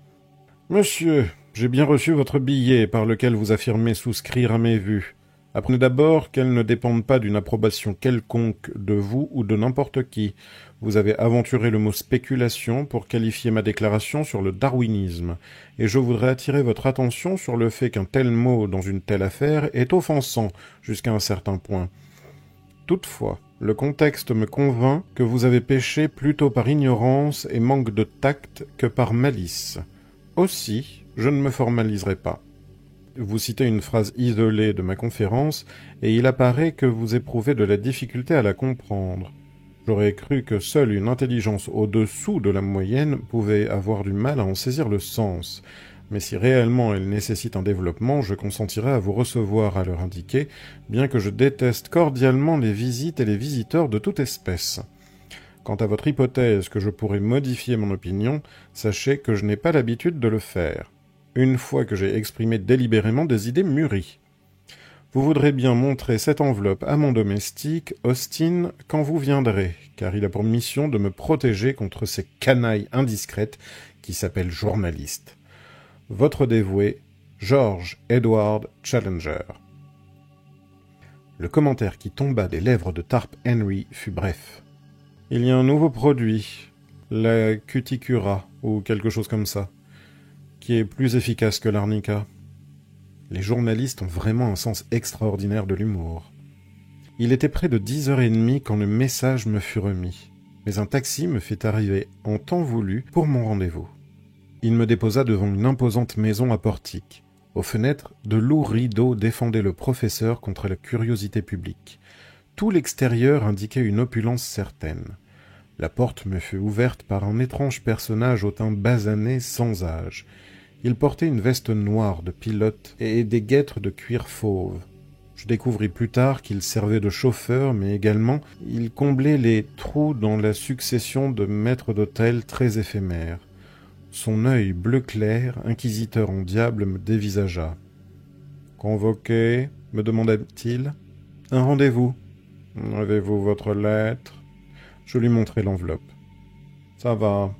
« Monsieur, j'ai bien reçu votre billet par lequel vous affirmez souscrire à mes vues. Apprenez d'abord qu'elles ne dépendent pas d'une approbation quelconque de vous ou de n'importe qui. Vous avez aventuré le mot spéculation pour qualifier ma déclaration sur le darwinisme, et je voudrais attirer votre attention sur le fait qu'un tel mot dans une telle affaire est offensant jusqu'à un certain point. Toutefois, le contexte me convainc que vous avez péché plutôt par ignorance et manque de tact que par malice. Aussi, je ne me formaliserai pas. Vous citez une phrase isolée de ma conférence, et il apparaît que vous éprouvez de la difficulté à la comprendre. J'aurais cru que seule une intelligence au-dessous de la moyenne pouvait avoir du mal à en saisir le sens. Mais si réellement elle nécessite un développement, je consentirai à vous recevoir à l'heure indiquée, bien que je déteste cordialement les visites et les visiteurs de toute espèce. Quant à votre hypothèse que je pourrais modifier mon opinion, sachez que je n'ai pas l'habitude de le faire, une fois que j'ai exprimé délibérément des idées mûries. Vous voudrez bien montrer cette enveloppe à mon domestique, Austin, quand vous viendrez, car il a pour mission de me protéger contre ces canailles indiscrètes qui s'appellent journalistes. Votre dévoué, George Edward Challenger. Le commentaire qui tomba des lèvres de Tarp Henry fut bref. Il y a un nouveau produit, la cuticura, ou quelque chose comme ça, qui est plus efficace que l'arnica. Les journalistes ont vraiment un sens extraordinaire de l'humour. Il était près de 10h30 quand le message me fut remis, mais un taxi me fit arriver en temps voulu pour mon rendez-vous. Il me déposa devant une imposante maison à portique. Aux fenêtres, de lourds rideaux défendaient le professeur contre la curiosité publique. Tout l'extérieur indiquait une opulence certaine. La porte me fut ouverte par un étrange personnage au teint basané sans âge. Il portait une veste noire de pilote et des guêtres de cuir fauve. Je découvris plus tard qu'il servait de chauffeur, mais également il comblait les trous dans la succession de maîtres d'hôtel très éphémères. Son œil bleu clair, inquisiteur en diable, me dévisagea. « Convoqué ?» me demanda-t-il. « Un rendez-vous. Avez-vous votre lettre ?» Je lui montrai l'enveloppe. « Ça va. »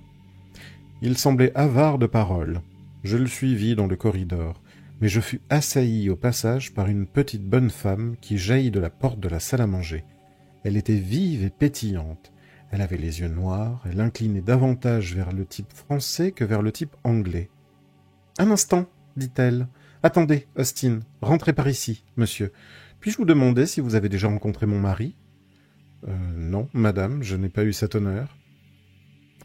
Il semblait avare de paroles. Je le suivis dans le corridor, mais je fus assailli au passage par une petite bonne femme qui jaillit de la porte de la salle à manger. Elle était vive et pétillante. Elle avait les yeux noirs, elle inclinait davantage vers le type français que vers le type anglais. « Un instant, dit-elle. Attendez, Austin, rentrez par ici, monsieur. Puis-je vous demander si vous avez déjà rencontré mon mari ?»« Non, madame, je n'ai pas eu cet honneur. »«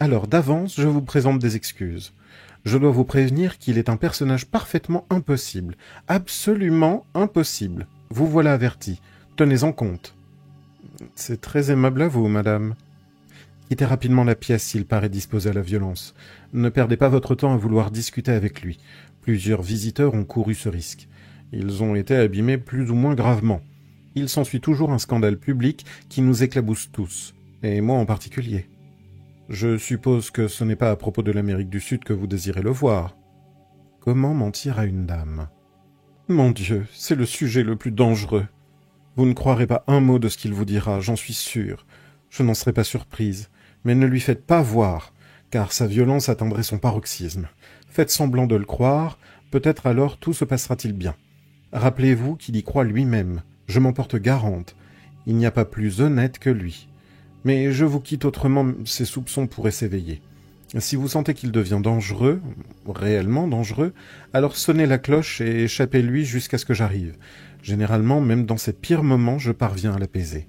Alors, d'avance, je vous présente des excuses. Je dois vous prévenir qu'il est un personnage parfaitement impossible, absolument impossible. Vous voilà averti. Tenez-en compte. »« C'est très aimable à vous, madame. » Quittez rapidement la pièce s'il paraît disposé à la violence. Ne perdez pas votre temps à vouloir discuter avec lui. Plusieurs visiteurs ont couru ce risque. Ils ont été abîmés plus ou moins gravement. Il s'ensuit toujours un scandale public qui nous éclabousse tous, et moi en particulier. Je suppose que ce n'est pas à propos de l'Amérique du Sud que vous désirez le voir. Comment mentir à une dame? Mon Dieu, c'est le sujet le plus dangereux. Vous ne croirez pas un mot de ce qu'il vous dira, j'en suis sûr. Je n'en serais pas surprise, mais ne lui faites pas voir, car sa violence atteindrait son paroxysme. Faites semblant de le croire, peut-être alors tout se passera-t-il bien. Rappelez-vous qu'il y croit lui-même, je m'en porte garante. Il n'y a pas plus honnête que lui. Mais je vous quitte autrement, ses soupçons pourraient s'éveiller. Si vous sentez qu'il devient dangereux, réellement dangereux, alors sonnez la cloche et échappez-lui jusqu'à ce que j'arrive. Généralement, même dans ses pires moments, je parviens à l'apaiser.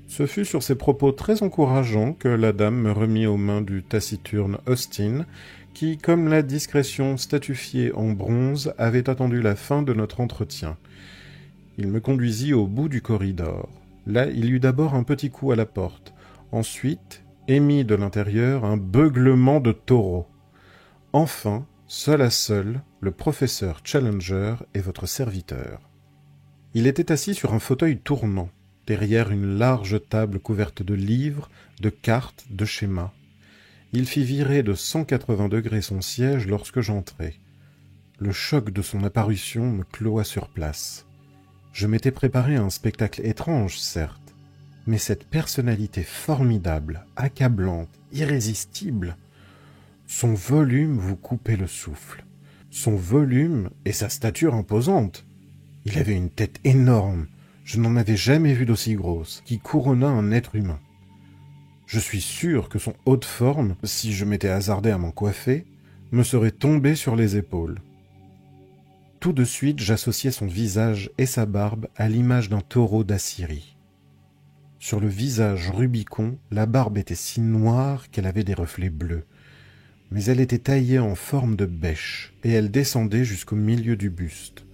Ce fut sur ces propos très encourageants que la dame me remit aux mains du taciturne Austin, qui, comme la discrétion statufiée en bronze, avait attendu la fin de notre entretien. Il me conduisit au bout du corridor. Là, il eut d'abord un petit coup à la porte. Ensuite, émit de l'intérieur un beuglement de taureau. Enfin, seul à seul, le professeur Challenger est votre serviteur. Il était assis sur un fauteuil tournant, derrière une large table couverte de livres, de cartes, de schémas. Il fit virer de 180 degrés son siège lorsque j'entrai. Le choc de son apparition me cloua sur place. Je m'étais préparé à un spectacle étrange, certes, mais cette personnalité formidable, accablante, irrésistible, son volume vous coupait le souffle. Son volume et sa stature imposante. Il avait une tête énorme, je n'en avais jamais vu d'aussi grosse, qui couronna un être humain. Je suis sûr que son haut de forme, si je m'étais hasardé à m'en coiffer, me serait tombé sur les épaules. Tout de suite, j'associai son visage et sa barbe à l'image d'un taureau d'Assyrie. Sur le visage Rubicon, la barbe était si noire qu'elle avait des reflets bleus, mais elle était taillée en forme de bêche, et elle descendait jusqu'au milieu du buste.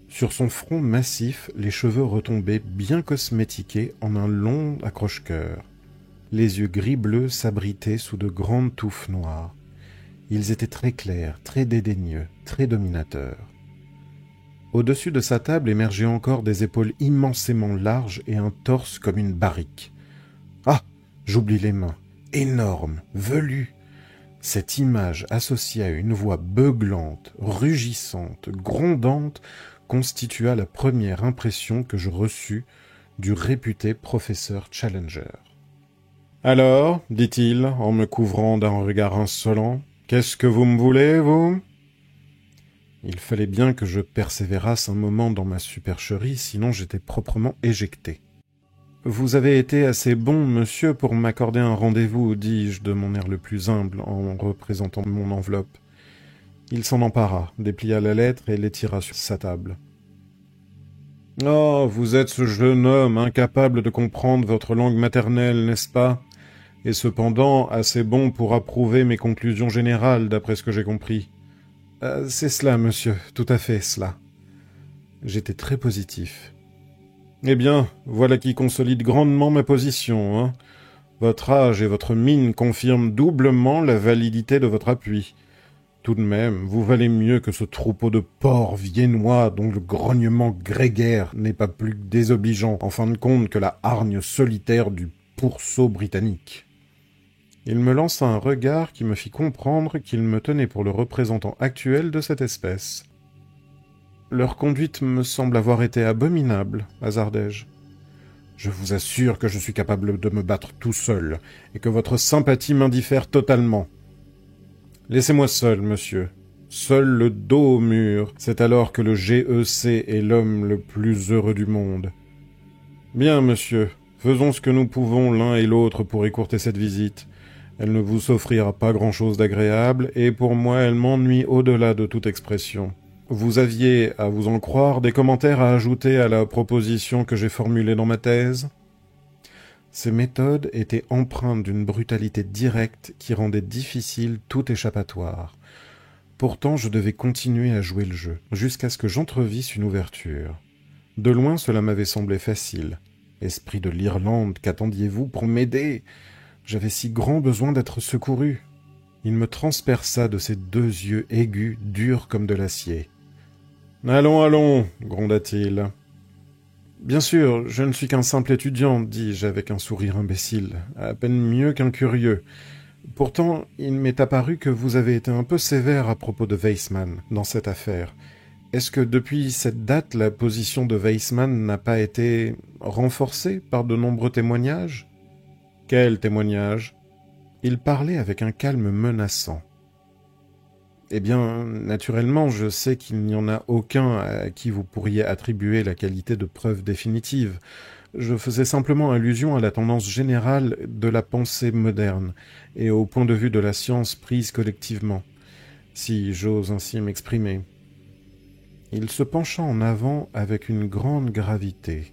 Sur son front massif, les cheveux retombaient bien cosmétiqués en un long accroche-cœur. Les yeux gris-bleu s'abritaient sous de grandes touffes noires. Ils étaient très clairs, très dédaigneux, très dominateurs. Au-dessus de sa table émergeaient encore des épaules immensément larges et un torse comme une barrique. Ah, j'oublie les mains, énormes, velues. Cette image associée à une voix beuglante, rugissante, grondante, constitua la première impression que je reçus du réputé professeur Challenger. « Alors, dit-il, en me couvrant d'un regard insolent, qu'est-ce que vous me voulez, vous ?» Il fallait bien que je persévérasse un moment dans ma supercherie, sinon j'étais proprement éjecté. « Vous avez été assez bon, monsieur, pour m'accorder un rendez-vous, dis-je de mon air le plus humble en représentant mon enveloppe. » Il s'en empara, déplia la lettre et l'étira sur sa table. « Oh, vous êtes ce jeune homme incapable de comprendre votre langue maternelle, n'est-ce pas? Et cependant assez bon pour approuver mes conclusions générales, d'après ce que j'ai compris. » C'est cela, monsieur, tout à fait cela. J'étais très positif. Eh bien, voilà qui consolide grandement ma position, hein. Votre âge et votre mine confirment doublement la validité de votre appui. Tout de même, vous valez mieux que ce troupeau de porcs viennois dont le grognement grégaire n'est pas plus désobligeant, en fin de compte, que la hargne solitaire du pourceau britannique. Il me lança un regard qui me fit comprendre qu'il me tenait pour le représentant actuel de cette espèce. Leur conduite me semble avoir été abominable, hasardai-je. Je vous assure que je suis capable de me battre tout seul, et que votre sympathie m'indiffère totalement. Laissez-moi seul, monsieur. Seul le dos au mur, c'est alors que le GEC est l'homme le plus heureux du monde. Bien, monsieur, faisons ce que nous pouvons l'un et l'autre pour écourter cette visite. Elle ne vous offrira pas grand-chose d'agréable, et pour moi elle m'ennuie au-delà de toute expression. Vous aviez, à vous en croire, des commentaires à ajouter à la proposition que j'ai formulée dans ma thèse ? Ces méthodes étaient empreintes d'une brutalité directe qui rendait difficile tout échappatoire. Pourtant je devais continuer à jouer le jeu, jusqu'à ce que j'entrevisse une ouverture. De loin cela m'avait semblé facile. Esprit de l'Irlande, qu'attendiez-vous pour m'aider ? J'avais si grand besoin d'être secouru. Il me transperça de ses 2 yeux aigus, durs comme de l'acier. « Allons, allons » gronda-t-il. « Bien sûr, je ne suis qu'un simple étudiant, dis-je avec un sourire imbécile, à peine mieux qu'un curieux. Pourtant, il m'est apparu que vous avez été un peu sévère à propos de Weissmann dans cette affaire. Est-ce que depuis cette date, la position de Weissmann n'a pas été renforcée par de nombreux témoignages ?»« Quels témoignages ?» Il parlait avec un calme menaçant. « Eh bien, naturellement, je sais qu'il n'y en a aucun à qui vous pourriez attribuer la qualité de preuve définitive. Je faisais simplement allusion à la tendance générale de la pensée moderne et au point de vue de la science prise collectivement, si j'ose ainsi m'exprimer. » Il se pencha en avant avec une grande gravité.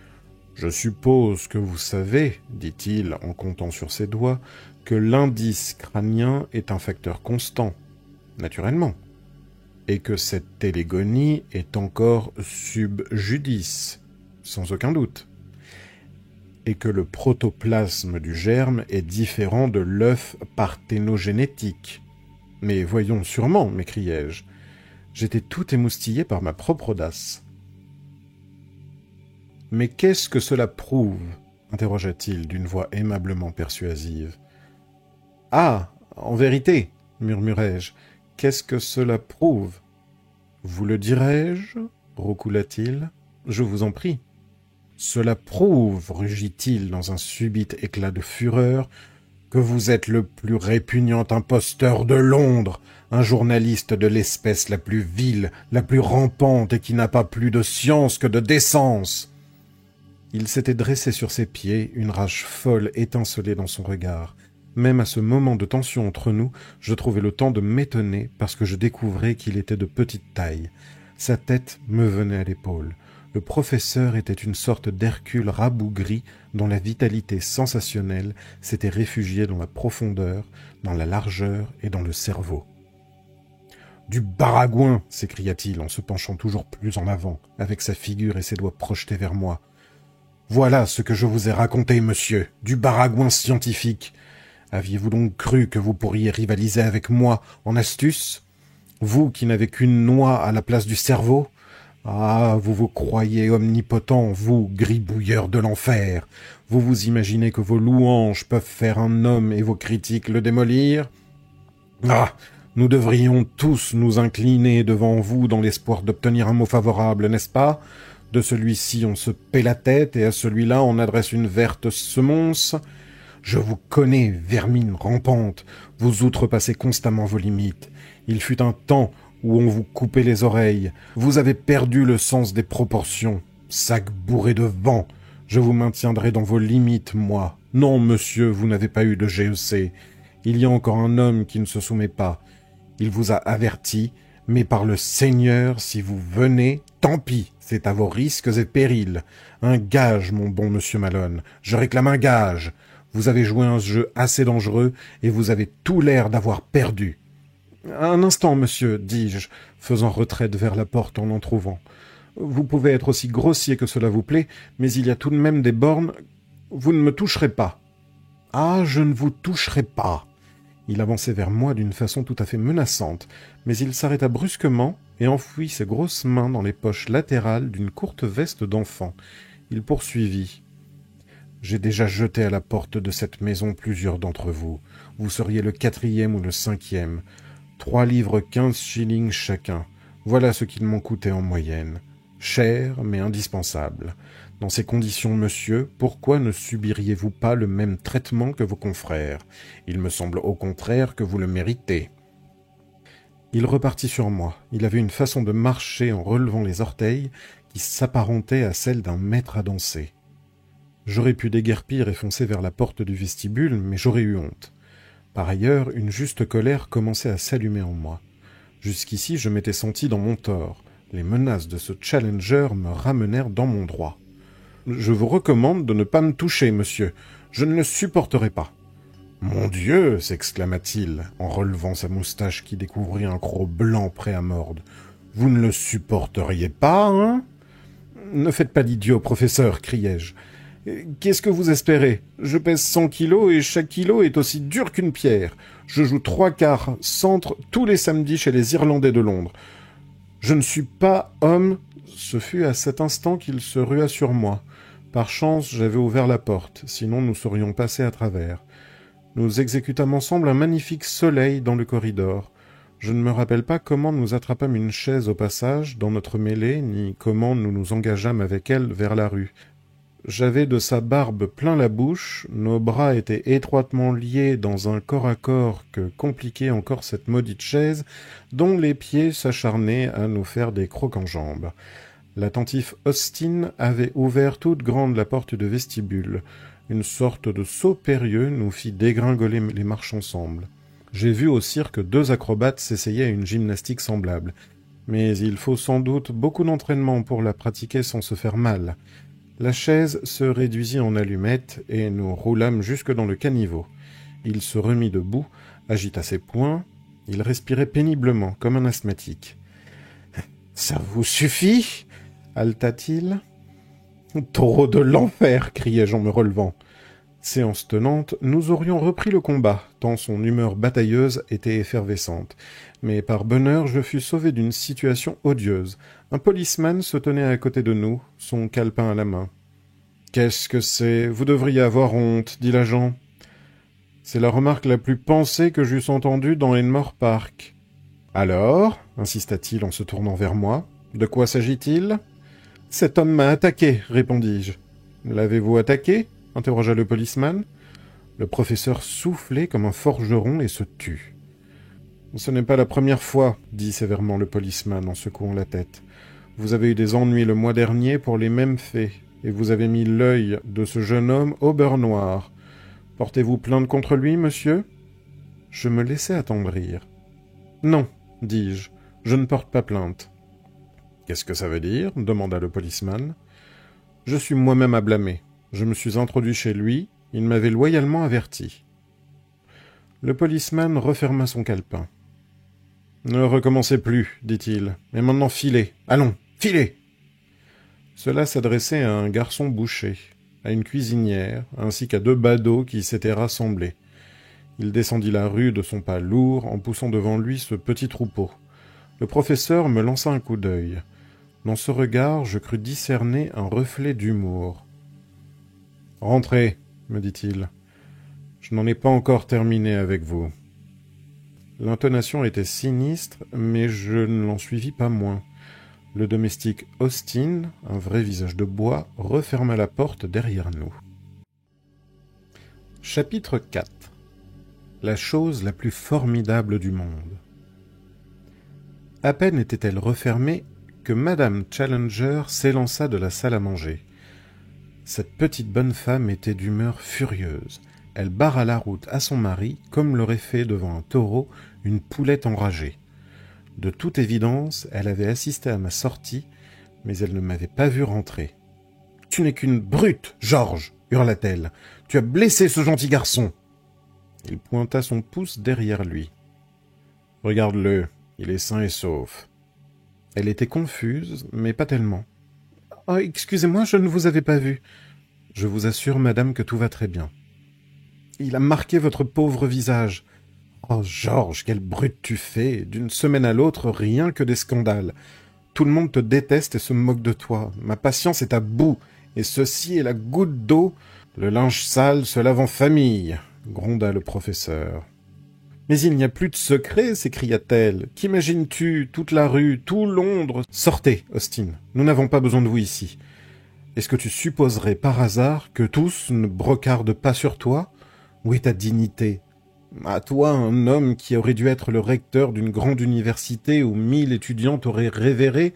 « Je suppose que vous savez, dit-il en comptant sur ses doigts, que l'indice crânien est un facteur constant, naturellement, et que cette télégonie est encore sub judice, sans aucun doute, et que le protoplasme du germe est différent de l'œuf parthénogénétique. Mais voyons sûrement, m'écriai-je. J'étais tout émoustillé par ma propre audace. « Mais qu'est-ce que cela prouve ?» interrogea-t-il d'une voix aimablement persuasive. « Ah, en vérité, murmurai-je, qu'est-ce que cela prouve ?»« Vous le dirai-je » roucoula-t-il. « Je vous en prie. »« Cela prouve, rugit-il dans un subit éclat de fureur, que vous êtes le plus répugnant imposteur de Londres, un journaliste de l'espèce la plus vile, la plus rampante et qui n'a pas plus de science que de décence. » Il s'était dressé sur ses pieds, une rage folle étincelait dans son regard. Même à ce moment de tension entre nous, je trouvais le temps de m'étonner parce que je découvrais qu'il était de petite taille. Sa tête me venait à l'épaule. Le professeur était une sorte d'Hercule rabougri dont la vitalité sensationnelle s'était réfugiée dans la profondeur, dans la largeur et dans le cerveau. « Du baragouin !» s'écria-t-il en se penchant toujours plus en avant, avec sa figure et ses doigts projetés vers moi. « Voilà ce que je vous ai raconté, monsieur, du baragouin scientifique. Aviez-vous donc cru que vous pourriez rivaliser avec moi en astuce? Vous qui n'avez qu'une noix à la place du cerveau? Ah, vous vous croyez omnipotent, vous, gribouilleur de l'enfer. Vous vous imaginez que vos louanges peuvent faire un homme et vos critiques le démolir? Ah, nous devrions tous nous incliner devant vous dans l'espoir d'obtenir un mot favorable, n'est-ce pas? De celui-ci on se paie la tête et à celui-là on adresse une verte semonce. Je vous connais, vermine rampante, vous outrepassez constamment vos limites. Il fut un temps où on vous coupait les oreilles. Vous avez perdu le sens des proportions. Sac bourré de vent. Je vous maintiendrai dans vos limites, moi. Non, monsieur, vous n'avez pas eu de GEC. Il y a encore un homme qui ne se soumet pas. Il vous a averti, mais par le Seigneur, si vous venez, tant pis, c'est à vos risques et périls. Un gage, mon bon monsieur Malone. Je réclame un gage. Vous avez joué un jeu assez dangereux et vous avez tout l'air d'avoir perdu. « Un instant, monsieur, dis-je, faisant retraite vers la porte en trouvant. Vous pouvez être aussi grossier que cela vous plaît, mais il y a tout de même des bornes. Vous ne me toucherez pas. »« Ah, je ne vous toucherai pas !» Il avançait vers moi d'une façon tout à fait menaçante, mais il s'arrêta brusquement et enfouit ses grosses mains dans les poches latérales d'une courte veste d'enfant. Il poursuivit. « J'ai déjà jeté à la porte de cette maison plusieurs d'entre vous. Vous seriez le 4e ou le 5e. 3 livres 15 shillings chacun. Voilà ce qu'ils m'ont coûté en moyenne. Cher, mais indispensable. Dans ces conditions, monsieur, pourquoi ne subiriez-vous pas le même traitement que vos confrères? Il me semble au contraire que vous le méritez. » Il repartit sur moi. Il avait une façon de marcher en relevant les orteils qui s'apparentait à celle d'un maître à danser. J'aurais pu déguerpir et foncer vers la porte du vestibule, mais j'aurais eu honte. Par ailleurs, une juste colère commençait à s'allumer en moi. Jusqu'ici, je m'étais senti dans mon tort. Les menaces de ce challenger me ramenèrent dans mon droit. « Je vous recommande de ne pas me toucher, monsieur. Je ne le supporterai pas. »« Mon Dieu !» s'exclama-t-il, en relevant sa moustache qui découvrit un croc blanc prêt à mordre. « Vous ne le supporteriez pas, hein ?»« Ne faites pas d'idiot, professeur !» criai-je. Qu'est-ce que vous espérez? Je pèse 100 kilos et chaque kilo est aussi dur qu'une pierre. Je joue 3/4 centre tous les samedis chez les Irlandais de Londres. Je ne suis pas homme. Ce fut à cet instant qu'il se rua sur moi. Par chance, j'avais ouvert la porte, sinon nous serions passés à travers. Nous exécutâmes ensemble un magnifique soleil dans le corridor. Je ne me rappelle pas comment nous attrapâmes une chaise au passage, dans notre mêlée, ni comment nous nous engageâmes avec elle vers la rue. J'avais de sa barbe plein la bouche, nos bras étaient étroitement liés dans un corps à corps que compliquait encore cette maudite chaise, dont les pieds s'acharnaient à nous faire des crocs-en-jambes. L'attentif Austin avait ouvert toute grande la porte de vestibule. Une sorte de saut périlleux nous fit dégringoler les marches ensemble. J'ai vu au cirque 2 acrobates s'essayer à une gymnastique semblable. Mais il faut sans doute beaucoup d'entraînement pour la pratiquer sans se faire mal. La chaise se réduisit en allumette et nous roulâmes jusque dans le caniveau. Il se remit debout, agita ses poings. Il respirait péniblement, comme un asthmatique. « Ça vous suffit » haleta-t-il. « Taureau de l'enfer » criai-je en me relevant. Séance tenante, nous aurions repris le combat, tant son humeur batailleuse était effervescente. Mais par bonheur, je fus sauvé d'une situation odieuse. Un policeman se tenait à côté de nous, son calepin à la main. « Qu'est-ce que c'est? Vous devriez avoir honte, » dit l'agent. C'est la remarque la plus pensée que j'eusse entendue dans Enmore Park. « Alors » insista-t-il en se tournant vers moi. « De quoi s'agit-il »« Cet homme m'a attaqué, répondis-je. « L'avez-vous attaqué » interrogea le policeman. Le professeur soufflait comme un forgeron et se tut. « Ce n'est pas la première fois, » dit sévèrement le policeman en secouant la tête. « Vous avez eu des ennuis le mois dernier pour les mêmes faits, et vous avez mis l'œil de ce jeune homme au beurre noir. Portez-vous plainte contre lui, monsieur ?» Je me laissai attendrir. « Non, dis-je, je ne porte pas plainte. »« Qu'est-ce que ça veut dire ?» demanda le policeman. « Je suis moi-même à blâmer. Je me suis introduit chez lui, il m'avait loyalement averti. » Le policeman referma son calepin. « Ne recommencez plus, dit-il, et maintenant filez. Allons, filez !» Cela s'adressait à un garçon boucher, à une cuisinière, ainsi qu'à 2 badauds qui s'étaient rassemblés. Il descendit la rue de son pas lourd en poussant devant lui ce petit troupeau. Le professeur me lança un coup d'œil. Dans ce regard, je crus discerner un reflet d'humour. « Rentrez, me dit-il. Je n'en ai pas encore terminé avec vous. » L'intonation était sinistre, mais je ne l'en suivis pas moins. Le domestique Austin, un vrai visage de bois, referma la porte derrière nous. Chapitre 4. La chose la plus formidable du monde. À peine était-elle refermée que Madame Challenger s'élança de la salle à manger. Cette petite bonne femme était d'humeur furieuse. Elle barra la route à son mari comme l'aurait fait devant un taureau une poulette enragée. De toute évidence, elle avait assisté à ma sortie, mais elle ne m'avait pas vu rentrer. « Tu n'es qu'une brute, Georges !» hurla-t-elle. « Tu as blessé ce gentil garçon !» Il pointa son pouce derrière lui. « Regarde-le, il est sain et sauf. » Elle était confuse, mais pas tellement. « Oh, excusez-moi, je ne vous avais pas vu. »« Je vous assure, madame, que tout va très bien. »« Il a marqué votre pauvre visage. »« Oh, Georges, quelle brute tu fais. D'une semaine à l'autre, rien que des scandales. Tout le monde te déteste et se moque de toi. Ma patience est à bout, et ceci est la goutte d'eau. Le linge sale se lave en famille, » gronda le professeur. « Mais il n'y a plus de secret, s'écria-t-elle. Qu'imagines-tu? Toute la rue, tout Londres. Sortez, Austin, nous n'avons pas besoin de vous ici. Est-ce que tu supposerais par hasard que tous ne brocardent pas sur toi? Où est ta dignité? À toi, un homme qui aurait dû être le recteur d'une grande université où 1000 étudiants t'auraient révéré,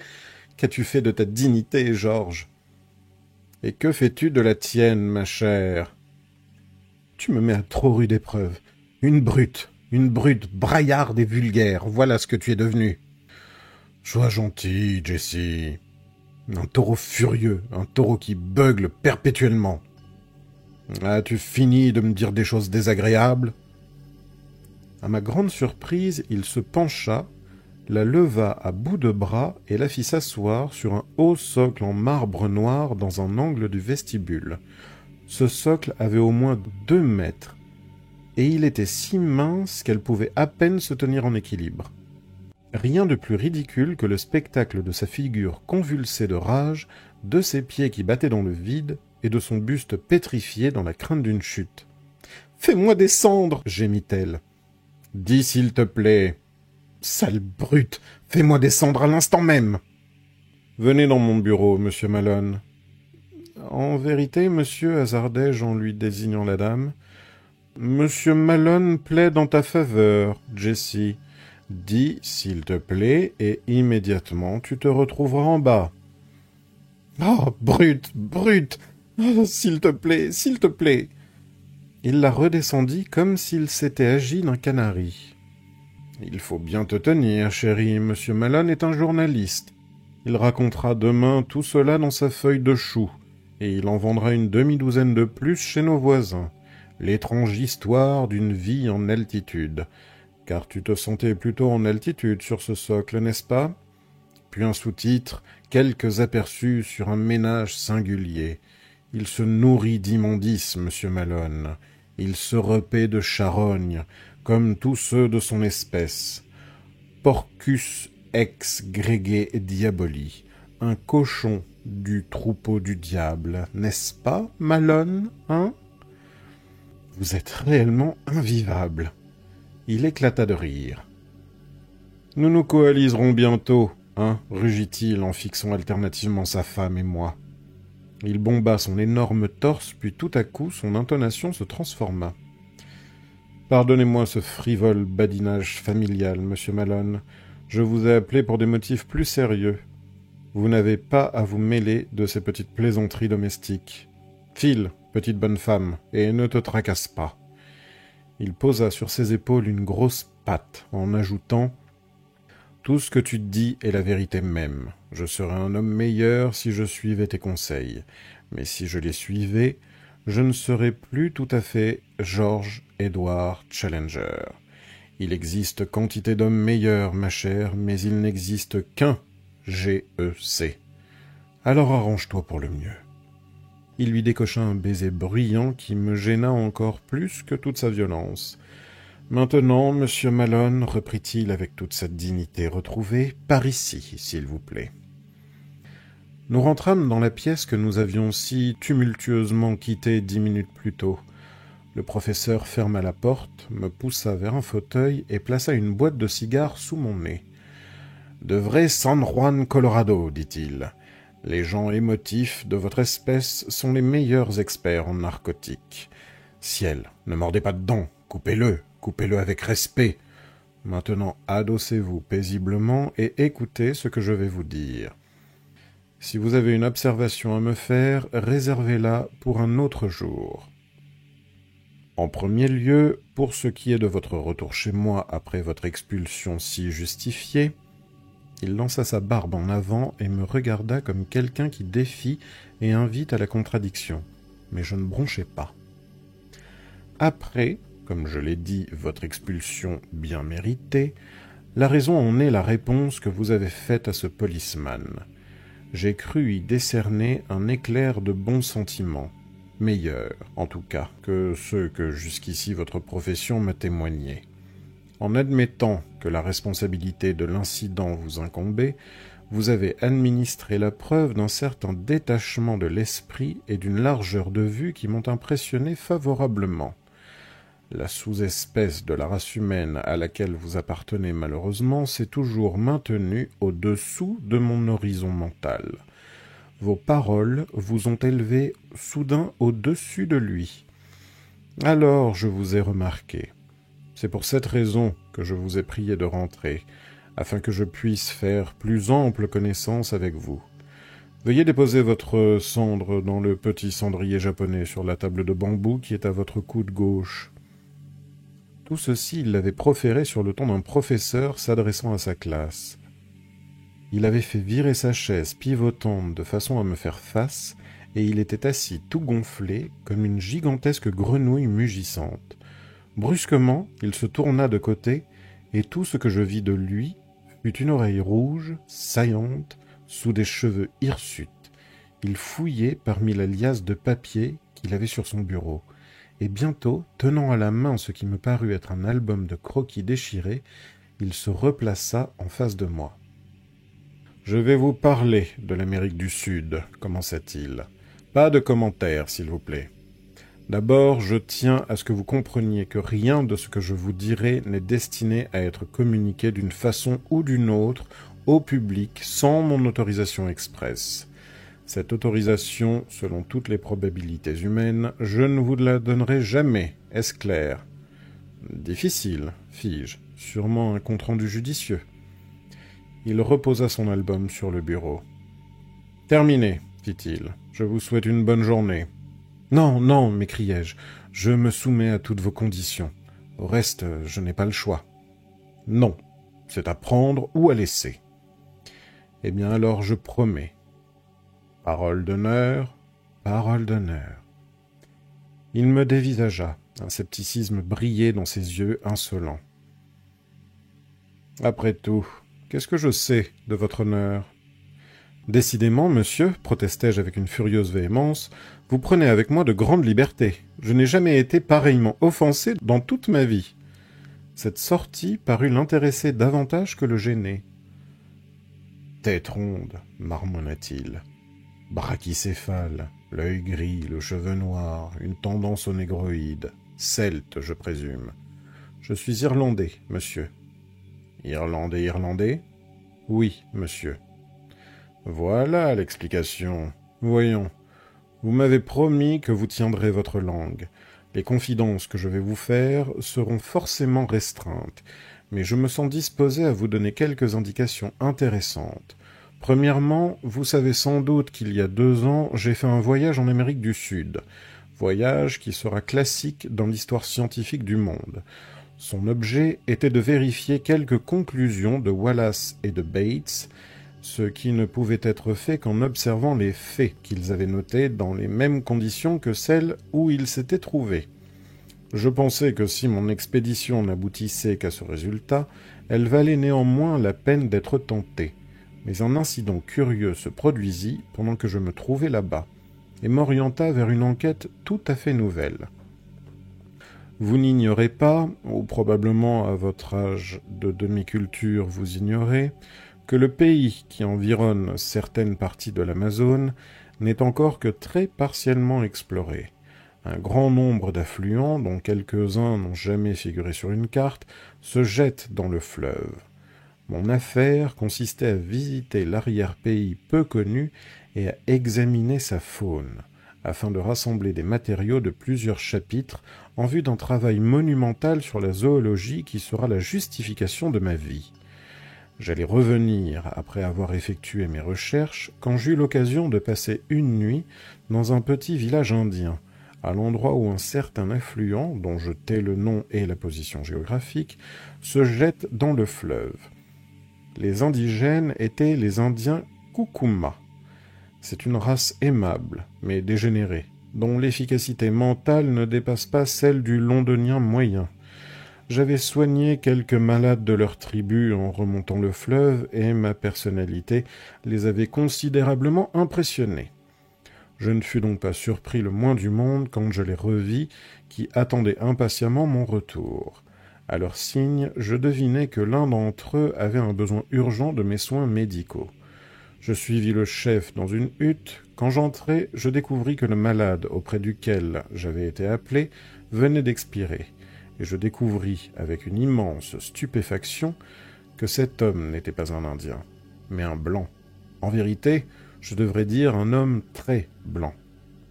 qu'as-tu fait de ta dignité, Georges? Et que fais-tu de la tienne, ma chère? Tu me mets à trop rude épreuve. Une brute braillarde et vulgaire, voilà ce que tu es devenu. Sois gentil, Jessie. Un taureau furieux, un taureau qui beugle perpétuellement. As-tu fini de me dire des choses désagréables? À ma grande surprise, il se pencha, la leva à bout de bras et la fit s'asseoir sur un haut socle en marbre noir dans un angle du vestibule. Ce socle avait au moins 2 mètres, et il était si mince qu'elle pouvait à peine se tenir en équilibre. Rien de plus ridicule que le spectacle de sa figure convulsée de rage, de ses pieds qui battaient dans le vide, et de son buste pétrifié dans la crainte d'une chute. « Fais-moi descendre » gémit-elle. « Dis s'il te plaît. »« Sale brute, fais-moi descendre à l'instant même !»« Venez dans mon bureau, monsieur Malone. »« En vérité, monsieur, hasardai-je en lui désignant la dame, monsieur Malone plaide en ta faveur, Jessie. Dis, s'il te plaît, et immédiatement tu te retrouveras en bas. »« Oh, brute, brute ! Oh, s'il te plaît, s'il te plaît !» Il la redescendit comme s'il s'était agi d'un canari. « Il faut bien te tenir, chérie, monsieur Malone est un journaliste. Il racontera demain tout cela dans sa feuille de chou, et il en vendra une demi-douzaine de plus chez nos voisins. L'étrange histoire d'une vie en altitude. Car tu te sentais plutôt en altitude sur ce socle, n'est-ce pas? Puis un sous-titre, quelques aperçus sur un ménage singulier. Il se nourrit d'immondices, monsieur Malone. Il se repaît de charognes, comme tous ceux de son espèce. Porcus ex grege diaboli, un cochon du troupeau du diable, n'est-ce pas, Malone, hein? Vous êtes réellement invivable. Il éclata de rire. « Nous nous coaliserons bientôt, hein » rugit-il en fixant alternativement sa femme et moi. Il bomba son énorme torse, puis tout à coup son intonation se transforma. « Pardonnez-moi ce frivole badinage familial, monsieur Malone. Je vous ai appelé pour des motifs plus sérieux. Vous n'avez pas à vous mêler de ces petites plaisanteries domestiques. File, petite bonne femme, et ne te tracasse pas. » Il posa sur ses épaules une grosse patte, en ajoutant « Tout ce que tu dis est la vérité même. Je serais un homme meilleur si je suivais tes conseils. Mais si je les suivais, je ne serais plus tout à fait George Edward Challenger. Il existe quantité d'hommes meilleurs, ma chère, mais il n'existe qu'un GEC. Alors arrange-toi pour le mieux. » Il lui décocha un baiser bruyant qui me gêna encore plus que toute sa violence. « Maintenant, monsieur Malone, reprit-il avec toute sa dignité retrouvée, par ici, s'il vous plaît. » Nous rentrâmes dans la pièce que nous avions si tumultueusement quittée 10 minutes plus tôt. Le professeur ferma la porte, me poussa vers un fauteuil et plaça une boîte de cigares sous mon nez. « De vrai San Juan Colorado, dit-il. Les gens émotifs de votre espèce sont les meilleurs experts en narcotiques. Ciel, ne mordez pas dedans, coupez-le avec respect. Maintenant, adossez-vous paisiblement et écoutez ce que je vais vous dire. Si vous avez une observation à me faire, réservez-la pour un autre jour. En premier lieu, pour ce qui est de votre retour chez moi après votre expulsion si justifiée, » il lança sa barbe en avant et me regarda comme quelqu'un qui défie et invite à la contradiction. Mais je ne bronchai pas. Après, comme je l'ai dit, votre expulsion bien méritée, la raison en est la réponse que vous avez faite à ce policeman. J'ai cru y décerner un éclair de bons sentiments, meilleurs, en tout cas, que ceux que jusqu'ici votre profession m'a témoignés. En admettant que la responsabilité de l'incident vous incombait, vous avez administré la preuve d'un certain détachement de l'esprit et d'une largeur de vue qui m'ont impressionné favorablement. La sous-espèce de la race humaine à laquelle vous appartenez malheureusement s'est toujours maintenue au-dessous de mon horizon mental. Vos paroles vous ont élevé soudain au-dessus de lui. Alors je vous ai remarqué. C'est pour cette raison que je vous ai prié de rentrer, afin que je puisse faire plus ample connaissance avec vous. Veuillez déposer votre cendre dans le petit cendrier japonais sur la table de bambou qui est à votre coude gauche. » Tout ceci, il l'avait proféré sur le ton d'un professeur s'adressant à sa classe. Il avait fait virer sa chaise pivotante de façon à me faire face, et il était assis tout gonflé comme une gigantesque grenouille mugissante. Brusquement, il se tourna de côté, et tout ce que je vis de lui fut une oreille rouge, saillante, sous des cheveux hirsutes. Il fouillait parmi la liasse de papier qu'il avait sur son bureau, et bientôt, tenant à la main ce qui me parut être un album de croquis déchirés, il se replaça en face de moi. « Je vais vous parler de l'Amérique du Sud, commença-t-il. Pas de commentaires, s'il vous plaît. D'abord, je tiens à ce que vous compreniez que rien de ce que je vous dirai n'est destiné à être communiqué d'une façon ou d'une autre au public sans mon autorisation expresse. Cette autorisation, selon toutes les probabilités humaines, je ne vous la donnerai jamais, est-ce clair ? Difficile, fis-je, sûrement un compte-rendu judicieux. Il reposa son album sur le bureau. Terminé, fit-il. Je vous souhaite une bonne journée. Non, non, m'écriai-je, je me soumets à toutes vos conditions. Au reste, je n'ai pas le choix. Non, c'est à prendre ou à laisser. Eh bien alors je promets. Parole d'honneur, parole d'honneur. Il me dévisagea, un scepticisme brillait dans ses yeux insolents. Après tout, qu'est-ce que je sais de votre honneur ? Décidément, monsieur, protestai-je avec une furieuse véhémence, vous prenez avec moi de grandes libertés. Je n'ai jamais été pareillement offensé dans toute ma vie. Cette sortie parut l'intéresser davantage que le gêner. Tête ronde, marmonna-t-il. Brachycéphale, l'œil gris, le cheveu noir, une tendance au négroïde. Celte, je présume. Je suis irlandais, monsieur. Irlandais ? Oui, monsieur. Voilà l'explication. Voyons, vous m'avez promis que vous tiendrez votre langue. Les confidences que je vais vous faire seront forcément restreintes, mais je me sens disposé à vous donner quelques indications intéressantes. Premièrement, vous savez sans doute qu'il y a 2 ans, j'ai fait un voyage en Amérique du Sud, voyage qui sera classique dans l'histoire scientifique du monde. Son objet était de vérifier quelques conclusions de Wallace et de Bates, ce qui ne pouvait être fait qu'en observant les faits qu'ils avaient notés dans les mêmes conditions que celles où ils s'étaient trouvés. Je pensais que si mon expédition n'aboutissait qu'à ce résultat, elle valait néanmoins la peine d'être tentée. Mais un incident curieux se produisit pendant que je me trouvais là-bas, et m'orienta vers une enquête tout à fait nouvelle. Vous n'ignorez pas, ou probablement à votre âge de demi-culture vous ignorez, que le pays qui environne certaines parties de l'Amazone n'est encore que très partiellement exploré. Un grand nombre d'affluents, dont quelques-uns n'ont jamais figuré sur une carte, se jettent dans le fleuve. Mon affaire consistait à visiter l'arrière-pays peu connu et à examiner sa faune, afin de rassembler des matériaux de plusieurs chapitres en vue d'un travail monumental sur la zoologie qui sera la justification de ma vie. J'allais revenir après avoir effectué mes recherches quand j'eus l'occasion de passer une nuit dans un petit village indien, à l'endroit où un certain affluent, dont je tais le nom et la position géographique, se jette dans le fleuve. Les indigènes étaient les Indiens Kukuma. C'est une race aimable, mais dégénérée, dont l'efficacité mentale ne dépasse pas celle du londonien moyen. J'avais soigné quelques malades de leur tribu en remontant le fleuve, et ma personnalité les avait considérablement impressionnés. Je ne fus donc pas surpris le moins du monde quand je les revis, qui attendaient impatiemment mon retour. À leurs signes, je devinai que l'un d'entre eux avait un besoin urgent de mes soins médicaux. Je suivis le chef dans une hutte. Quand j'entrai, je découvris que le malade auprès duquel j'avais été appelé venait d'expirer, et je découvris avec une immense stupéfaction que cet homme n'était pas un Indien, mais un blanc. En vérité, je devrais dire un homme très blanc.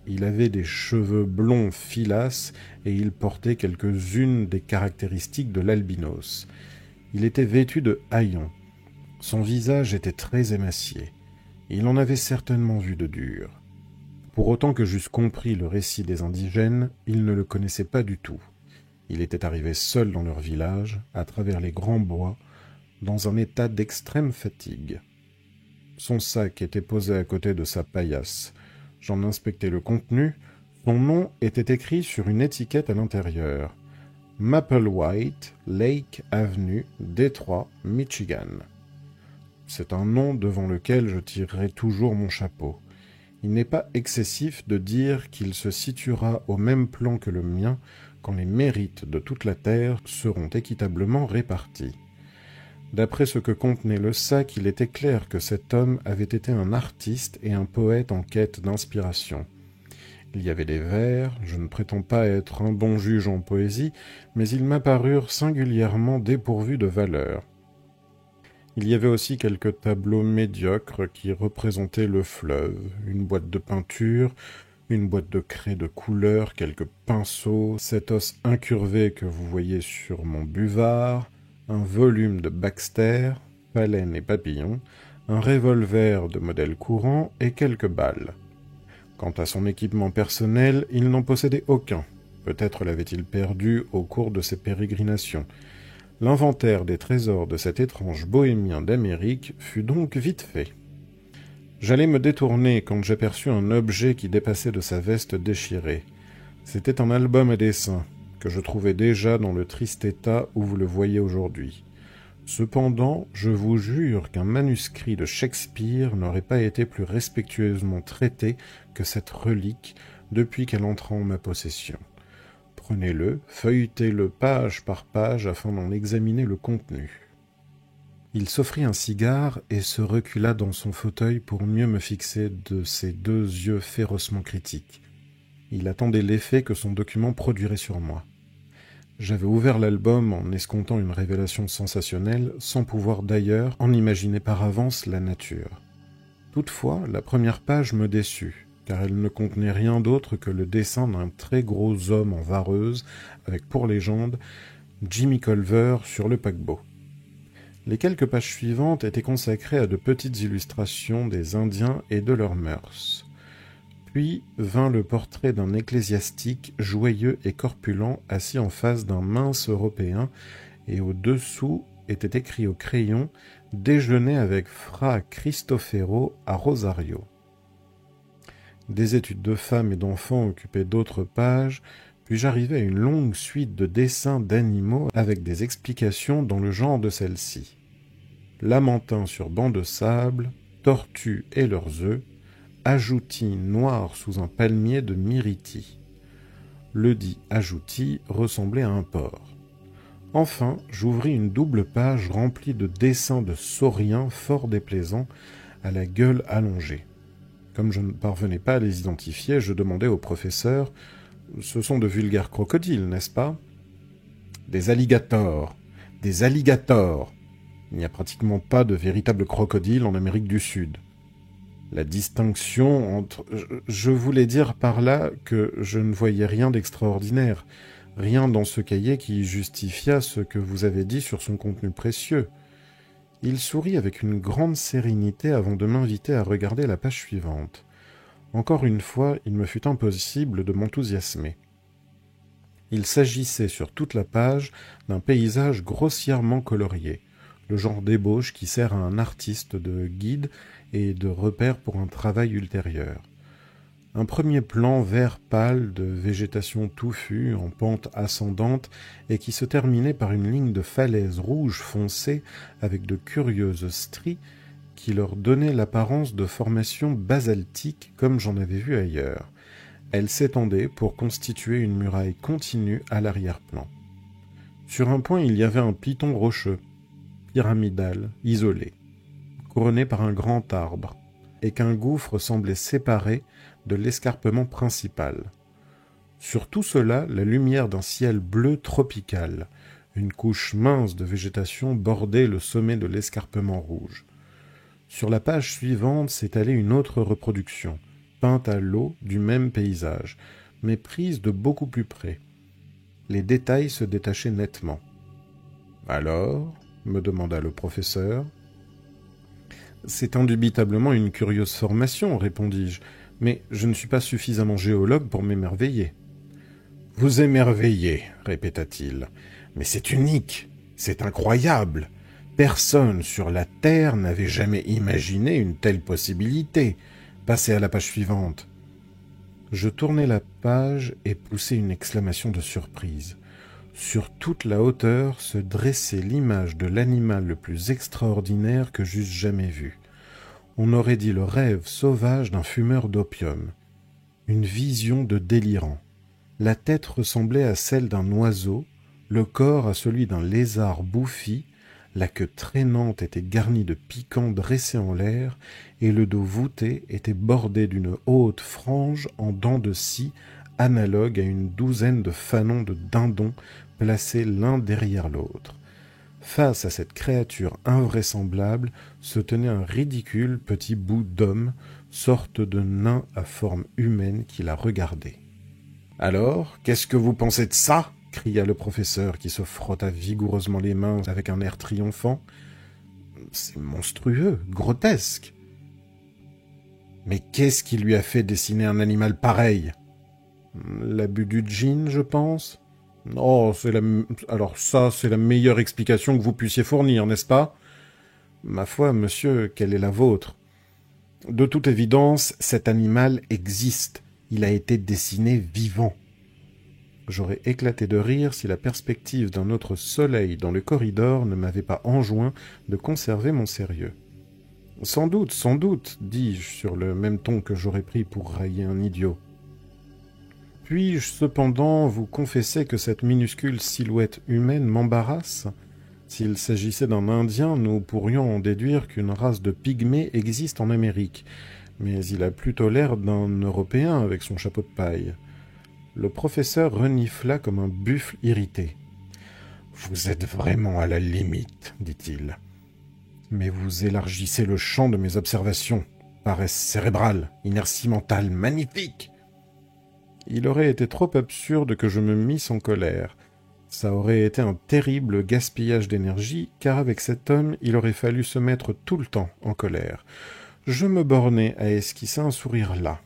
Il avait des cheveux blonds filasses et il portait quelques-unes des caractéristiques de l'albinos. Il était vêtu de haillons. Son visage était très émacié. Il en avait certainement vu de dur. Pour autant que j'eusse compris le récit des indigènes, ils ne le connaissaient pas du tout. Il était arrivé seul dans leur village, à travers les grands bois, dans un état d'extrême fatigue. Son sac était posé à côté de sa paillasse. J'en inspectai le contenu. Son nom était écrit sur une étiquette à l'intérieur. Mapplewhite, Lake Avenue, Détroit, Michigan. C'est un nom devant lequel je tirerai toujours mon chapeau. il n'est pas excessif de dire qu'il se situera au même plan que le mien quand les mérites de toute la terre seront équitablement répartis. D'après ce que contenait le sac, il était clair que cet homme avait été un artiste et un poète en quête d'inspiration. Il y avait des vers, je ne prétends pas être un bon juge en poésie, mais ils m'apparurent singulièrement dépourvus de valeur. Il y avait aussi quelques tableaux médiocres qui représentaient le fleuve, une boîte de peinture, une boîte de craie de couleur, quelques pinceaux, cet os incurvé que vous voyez sur mon buvard, un volume de Baxter, Paleine et Papillon, un revolver de modèle courant et quelques balles. Quant à son équipement personnel, il n'en possédait aucun. Peut-être l'avait-il perdu au cours de ses pérégrinations. L'inventaire des trésors de cet étrange bohémien d'Amérique fut donc vite fait. J'allais me détourner quand j'aperçus un objet qui dépassait de sa veste déchirée. C'était un album à dessin, que je trouvais déjà dans le triste état où vous le voyez aujourd'hui. Cependant, je vous jure qu'un manuscrit de Shakespeare n'aurait pas été plus respectueusement traité que cette relique depuis qu'elle entra en ma possession. Prenez-le, feuilletez-le page par page afin d'en examiner le contenu. Il s'offrit un cigare et se recula dans son fauteuil pour mieux me fixer de ses 2 yeux férocement critiques. Il attendait l'effet que son document produirait sur moi. J'avais ouvert l'album en escomptant une révélation sensationnelle, sans pouvoir d'ailleurs en imaginer par avance la nature. Toutefois, la première page me déçut, car elle ne contenait rien d'autre que le dessin d'un très gros homme en vareuse, avec pour légende Jimmy Culver sur le paquebot. Les quelques pages suivantes étaient consacrées à de petites illustrations des Indiens et de leurs mœurs. Puis vint le portrait d'un ecclésiastique joyeux et corpulent assis en face d'un mince Européen, et au-dessous était écrit au crayon « Déjeuner avec Fra Cristofero à Rosario ». Des études de femmes et d'enfants occupaient d'autres pages, puis j'arrivai à une longue suite de dessins d'animaux avec des explications dans le genre de celle-ci. Lamantins sur banc de sable, tortues et leurs œufs, ajoutis noirs sous un palmier de myrtille. Le dit ajouti ressemblait à un porc. Enfin, j'ouvris une double page remplie de dessins de sauriens fort déplaisants, à la gueule allongée. Comme je ne parvenais pas à les identifier, je demandai au professeur « Ce sont de vulgaires crocodiles, n'est-ce pas ?»« Des alligators, des alligators. Il n'y a pratiquement pas de véritables crocodiles en Amérique du Sud. » La distinction entre... Je voulais dire par là que je ne voyais rien d'extraordinaire, rien dans ce cahier qui justifiât ce que vous avez dit sur son contenu précieux. Il sourit avec une grande sérénité avant de m'inviter à regarder la page suivante. Encore une fois, il me fut impossible de m'enthousiasmer. Il s'agissait sur toute la page d'un paysage grossièrement colorié, le genre d'ébauche qui sert à un artiste de guide et de repère pour un travail ultérieur. Un premier plan vert pâle de végétation touffue en pente ascendante et qui se terminait par une ligne de falaises rouges foncées avec de curieuses stries qui leur donnaient l'apparence de formations basaltiques comme j'en avais vu ailleurs. Elles s'étendaient pour constituer une muraille continue à l'arrière-plan. Sur un point, il y avait un piton rocheux, pyramidal, isolé, couronné par un grand arbre, et qu'un gouffre semblait séparer de l'escarpement principal. Sur tout cela, la lumière d'un ciel bleu tropical, une couche mince de végétation bordait le sommet de l'escarpement rouge. Sur la page suivante s'étalait une autre reproduction, peinte à l'eau du même paysage, mais prise de beaucoup plus près. Les détails se détachaient nettement. « Alors ?» me demanda le professeur. « C'est indubitablement une curieuse formation, répondis-je, mais je ne suis pas suffisamment géologue pour m'émerveiller. »« Vous émerveillez, répéta-t-il, mais c'est unique, c'est incroyable. Personne sur la Terre n'avait jamais imaginé une telle possibilité. Passez à la page suivante. » Je tournai la page et poussai une exclamation de surprise. Sur toute la hauteur se dressait l'image de l'animal le plus extraordinaire que j'eusse jamais vu. On aurait dit le rêve sauvage d'un fumeur d'opium. Une vision de délirant. La tête ressemblait à celle d'un oiseau, le corps à celui d'un lézard bouffi, la queue traînante était garnie de piquants dressés en l'air, et le dos voûté était bordé d'une haute frange en dents de scie, analogue à une douzaine de fanons de dindons placés l'un derrière l'autre. Face à cette créature invraisemblable se tenait un ridicule petit bout d'homme, sorte de nain à forme humaine qui la regardait. « Alors, qu'est-ce que vous pensez de ça ?» cria le professeur qui se frotta vigoureusement les mains avec un air triomphant. « C'est monstrueux, grotesque. »« Mais qu'est-ce qui lui a fait dessiner un animal pareil ?»« L'abus du djinn, je pense. » « Oh, alors ça, c'est la meilleure explication que vous puissiez fournir, n'est-ce pas ? Ma foi, monsieur, quelle est la vôtre ? De toute évidence, cet animal existe. Il a été dessiné vivant. » J'aurais éclaté de rire si la perspective d'un autre soleil dans le corridor ne m'avait pas enjoint de conserver mon sérieux. « Sans doute, dis-je sur le même ton que j'aurais pris pour railler un idiot. Puis-je cependant vous confesser que cette minuscule silhouette humaine m'embarrasse ? S'il s'agissait d'un Indien, nous pourrions en déduire qu'une race de pygmées existe en Amérique, mais il a plutôt l'air d'un Européen avec son chapeau de paille. » Le professeur renifla comme un buffle irrité. « Vous êtes vraiment à la limite, dit-il. Mais vous élargissez le champ de mes observations. Paresse cérébrale, inertie mentale, magnifique !» Il aurait été trop absurde que je me misse en colère. Ça aurait été un terrible gaspillage d'énergie, car avec cet homme, il aurait fallu se mettre tout le temps en colère. Je me bornai à esquisser un sourire las.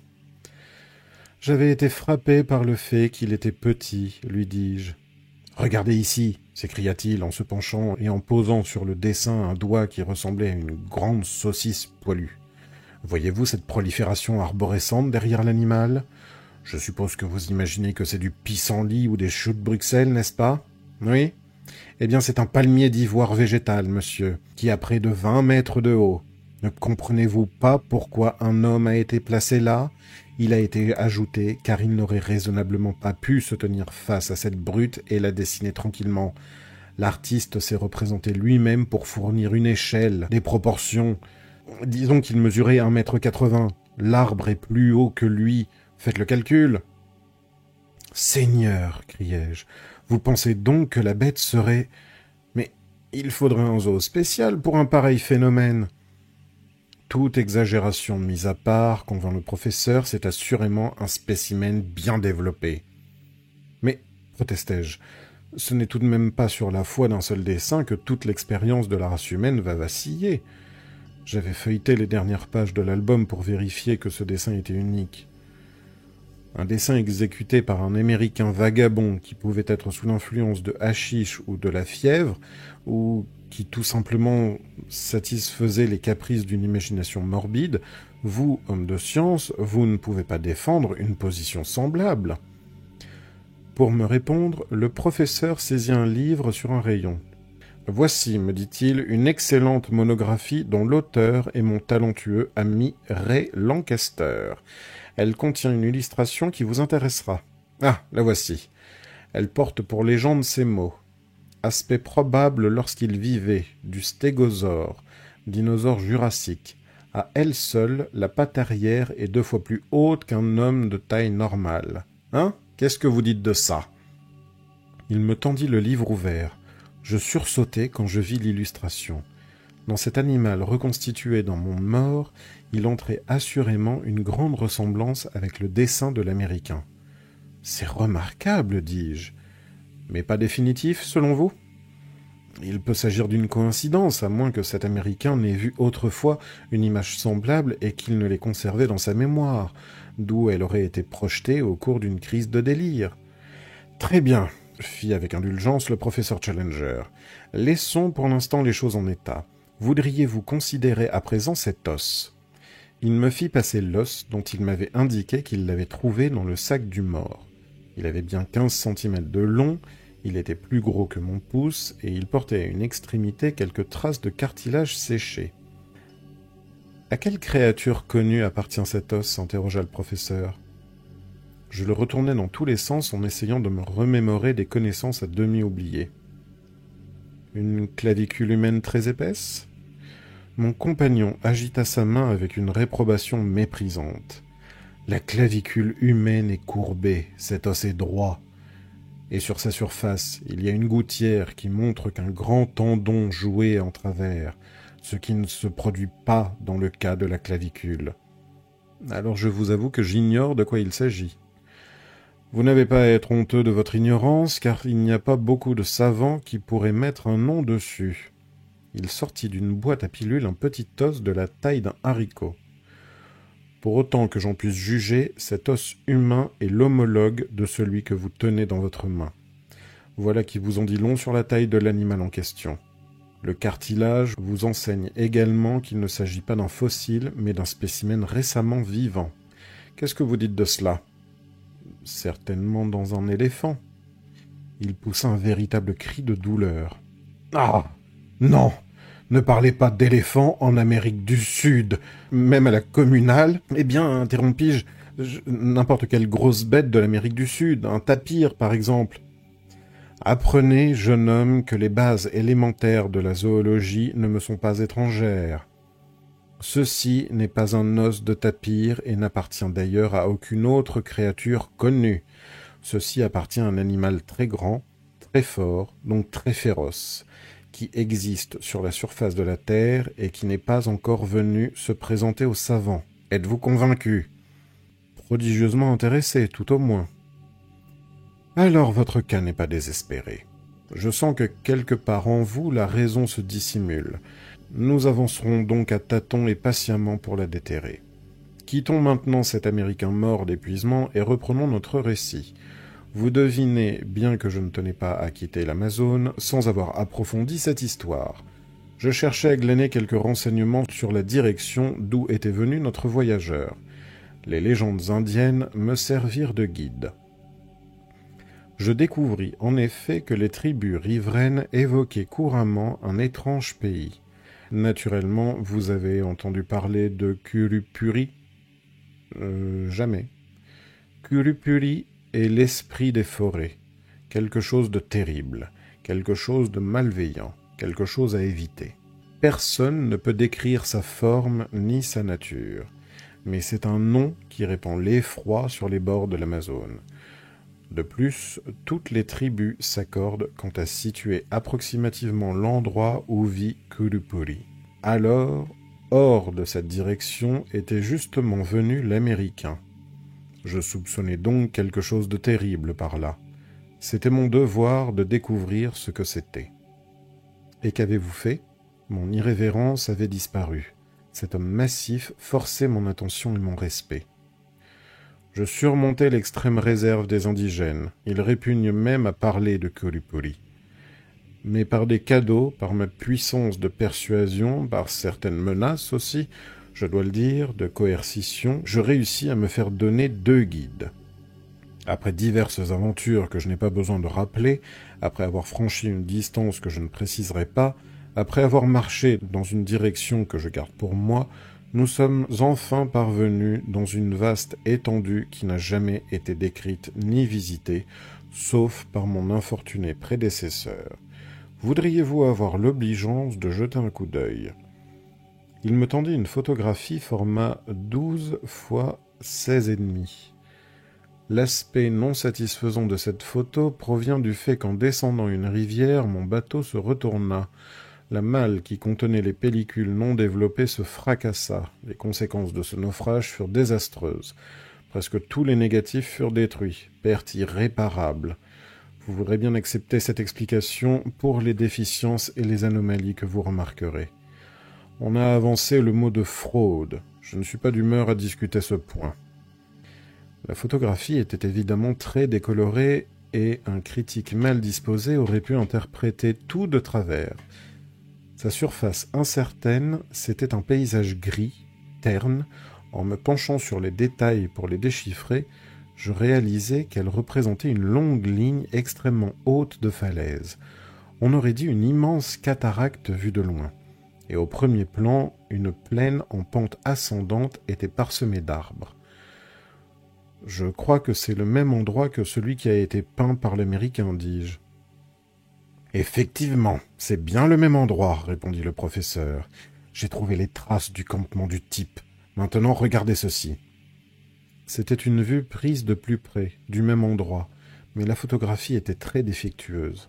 J'avais été frappé par le fait qu'il était petit, lui dis-je. « Regardez ici !» s'écria-t-il en se penchant et en posant sur le dessin un doigt qui ressemblait à une grande saucisse poilue. « Voyez-vous cette prolifération arborescente derrière l'animal ? Je suppose que vous imaginez que c'est du pissenlit ou des choux de Bruxelles, n'est-ce pas ? Oui ? Eh bien, c'est un palmier d'ivoire végétal, monsieur, qui a près de 20 mètres de haut. Ne comprenez-vous pas pourquoi un homme a été placé là ? Il a été ajouté car il n'aurait raisonnablement pas pu se tenir face à cette brute et la dessiner tranquillement. L'artiste s'est représenté lui-même pour fournir une échelle, des proportions. Disons qu'il mesurait 1,80 m. L'arbre est plus haut que lui. Faites le calcul. « Seigneur, criai-je, vous pensez donc que la bête serait... Mais il faudrait un zoo spécial pour un pareil phénomène. » Toute exagération mise à part, convint le professeur, c'est assurément un spécimen bien développé. « Mais, protestai-je, ce n'est tout de même pas sur la foi d'un seul dessin que toute l'expérience de la race humaine va vaciller. J'avais feuilleté les dernières pages de l'album pour vérifier que ce dessin était unique. Un dessin exécuté par un Américain vagabond qui pouvait être sous l'influence de hashish ou de la fièvre, ou qui tout simplement satisfaisait les caprices d'une imagination morbide, vous, homme de science, vous ne pouvez pas défendre une position semblable. » Pour me répondre, le professeur saisit un livre sur un rayon. « Voici, me dit-il, une excellente monographie dont l'auteur est mon talentueux ami Ray Lancaster. Elle contient une illustration qui vous intéressera. Ah, la voici. Elle porte pour légende ces mots. Aspect probable lorsqu'il vivait, du stégosaure, dinosaure jurassique. À elle seule, la patte arrière est 2 fois plus haute qu'un homme de taille normale. Hein ? Qu'est-ce que vous dites de ça ? » Il me tendit le livre ouvert. Je sursautai quand je vis l'illustration. Dans cet animal reconstitué dans mon mort, il entrait assurément une grande ressemblance avec le dessin de l'Américain. « C'est remarquable, dis-je. Mais pas définitif, selon vous ? Il peut s'agir d'une coïncidence, à moins que cet Américain n'ait vu autrefois une image semblable et qu'il ne l'ait conservée dans sa mémoire, d'où elle aurait été projetée au cours d'une crise de délire. Très bien, fit avec indulgence le professeur Challenger. Laissons pour l'instant les choses en état. Voudriez-vous considérer à présent cet os ? Il me fit passer l'os dont il m'avait indiqué qu'il l'avait trouvé dans le sac du mort. Il avait bien 15 cm de long, il était plus gros que mon pouce, et il portait à une extrémité quelques traces de cartilage séché. À quelle créature connue appartient cet os s'interrogea le professeur. Je le retournai dans tous les sens en essayant de me remémorer des connaissances à demi oubliées. Une clavicule humaine très épaisse ? Mon compagnon agita sa main avec une réprobation méprisante. La clavicule humaine est courbée, cet os est droit. Et sur sa surface, il y a une gouttière qui montre qu'un grand tendon joué en travers, ce qui ne se produit pas dans le cas de la clavicule. Alors je vous avoue que j'ignore de quoi il s'agit. Vous n'avez pas à être honteux de votre ignorance, car il n'y a pas beaucoup de savants qui pourraient mettre un nom dessus. Il sortit d'une boîte à pilules un petit os de la taille d'un haricot. Pour autant que j'en puisse juger, cet os humain est l'homologue de celui que vous tenez dans votre main. Voilà qui vous en dit long sur la taille de l'animal en question. Le cartilage vous enseigne également qu'il ne s'agit pas d'un fossile, mais d'un spécimen récemment vivant. Qu'est-ce que vous dites de cela ? Certainement dans un éléphant. Il poussa un véritable cri de douleur. « Ah ! Non ! Ne parlez pas d'éléphant en Amérique du Sud, même à la communale. Eh bien, interrompis-je, n'importe quelle grosse bête de l'Amérique du Sud, un tapir par exemple. Apprenez, jeune homme, que les bases élémentaires de la zoologie ne me sont pas étrangères. Ceci n'est pas un os de tapir et n'appartient d'ailleurs à aucune autre créature connue. Ceci appartient à un animal très grand, très fort, donc très féroce, qui existe sur la surface de la Terre et qui n'est pas encore venu se présenter aux savants. Êtes-vous convaincu ? Prodigieusement intéressé, tout au moins. Alors votre cas n'est pas désespéré. Je sens que quelque part en vous, la raison se dissimule. Nous avancerons donc à tâtons et patiemment pour la déterrer. Quittons maintenant cet Américain mort d'épuisement et reprenons notre récit. Vous devinez, bien que je ne tenais pas à quitter l'Amazone, sans avoir approfondi cette histoire. Je cherchais à glaner quelques renseignements sur la direction d'où était venu notre voyageur. Les légendes indiennes me servirent de guide. Je découvris en effet que les tribus riveraines évoquaient couramment un étrange pays. Naturellement, vous avez entendu parler de Kurupuri ? Jamais. Kurupuri est l'esprit des forêts, quelque chose de terrible, quelque chose de malveillant, quelque chose à éviter. Personne ne peut décrire sa forme ni sa nature, mais c'est un nom qui répand l'effroi sur les bords de l'Amazone. De plus, toutes les tribus s'accordent quant à situer approximativement l'endroit où vit Kurupuri. Alors, hors de cette direction était justement venu l'Américain. Je soupçonnais donc quelque chose de terrible par là. C'était mon devoir de découvrir ce que c'était. Et qu'avez-vous fait ? Mon irrévérence avait disparu. Cet homme massif forçait mon attention et mon respect. Je surmontais l'extrême réserve des indigènes. Ils répugnent même à parler de Kurupuri. Mais par des cadeaux, par ma puissance de persuasion, par certaines menaces aussi, je dois le dire, de coercition, je réussis à me faire donner 2 guides. Après diverses aventures que je n'ai pas besoin de rappeler, après avoir franchi une distance que je ne préciserai pas, après avoir marché dans une direction que je garde pour moi, nous sommes enfin parvenus dans une vaste étendue qui n'a jamais été décrite ni visitée, sauf par mon infortuné prédécesseur. Voudriez-vous avoir l'obligeance de jeter un coup d'œil ? Il me tendit une photographie format 12 x 16,5. L'aspect non satisfaisant de cette photo provient du fait qu'en descendant une rivière, mon bateau se retourna. La malle qui contenait les pellicules non développées se fracassa. Les conséquences de ce naufrage furent désastreuses. Presque tous les négatifs furent détruits. Perte irréparable. Vous voudrez bien accepter cette explication pour les déficiences et les anomalies que vous remarquerez. On a avancé le mot de fraude. Je ne suis pas d'humeur à discuter ce point. La photographie était évidemment très décolorée et un critique mal disposé aurait pu interpréter tout de travers. Sa surface incertaine, c'était un paysage gris, terne. En me penchant sur les détails pour les déchiffrer, je réalisais qu'elle représentait une longue ligne extrêmement haute de falaise. On aurait dit une immense cataracte vue de loin. Et au premier plan, une plaine en pente ascendante était parsemée d'arbres. « Je crois que c'est le même endroit que celui qui a été peint par l'Américain, dis-je. »« Effectivement, c'est bien le même endroit, répondit le professeur. J'ai trouvé les traces du campement du type. Maintenant, regardez ceci. » C'était une vue prise de plus près, du même endroit, mais la photographie était très défectueuse.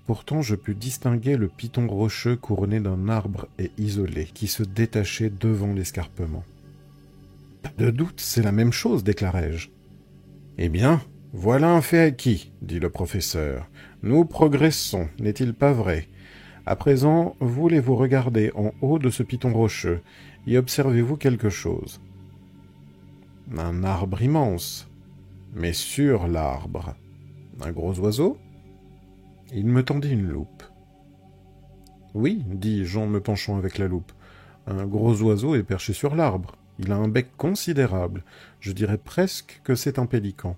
Pourtant, je pus distinguer le piton rocheux couronné d'un arbre et isolé, qui se détachait devant l'escarpement. « Pas de doute, c'est la même chose, déclarai-je. »« Eh bien, voilà un fait acquis, dit le professeur. Nous progressons, n'est-il pas vrai? À présent, voulez-vous regarder en haut de ce piton rocheux, y observez-vous quelque chose? » Un arbre immense. Mais sur l'arbre, un gros oiseau? Il me tendit une loupe. Oui, dis-je en me penchant avec la loupe. Un gros oiseau est perché sur l'arbre. Il a un bec considérable. Je dirais presque que c'est un pélican.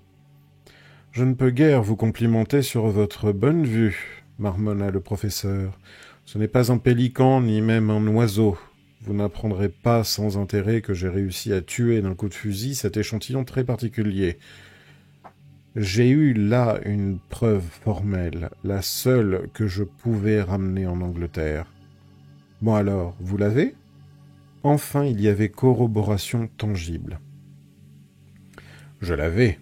Je ne peux guère vous complimenter sur votre bonne vue, marmonna le professeur. Ce n'est pas un pélican ni même un oiseau. Vous n'apprendrez pas sans intérêt que j'ai réussi à tuer d'un coup de fusil cet échantillon très particulier. J'ai eu là une preuve formelle, la seule que je pouvais ramener en Angleterre. Bon alors, vous l'avez? Enfin, il y avait corroboration tangible. Je l'avais.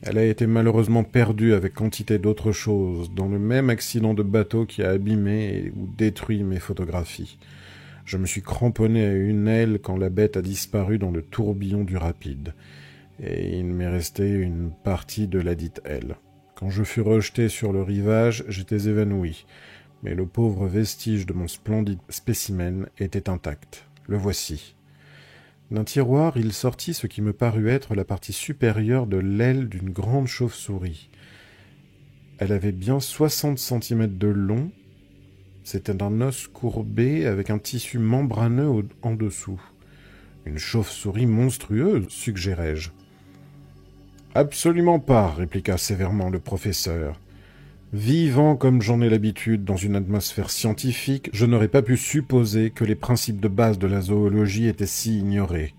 Elle a été malheureusement perdue avec quantité d'autres choses, dans le même accident de bateau qui a abîmé ou détruit mes photographies. Je me suis cramponné à une aile quand la bête a disparu dans le tourbillon du rapide, et il m'est resté une partie de ladite aile. Quand je fus rejeté sur le rivage, j'étais évanoui, mais le pauvre vestige de mon splendide spécimen était intact. Le voici. D'un tiroir, il sortit ce qui me parut être la partie supérieure de l'aile d'une grande chauve-souris. Elle avait bien 60 centimètres de long. C'était un os courbé avec un tissu membraneux en dessous. Une chauve-souris monstrueuse, suggérai-je. « Absolument pas, répliqua sévèrement le professeur. Vivant comme j'en ai l'habitude dans une atmosphère scientifique, je n'aurais pas pu supposer que les principes de base de la zoologie étaient si ignorés.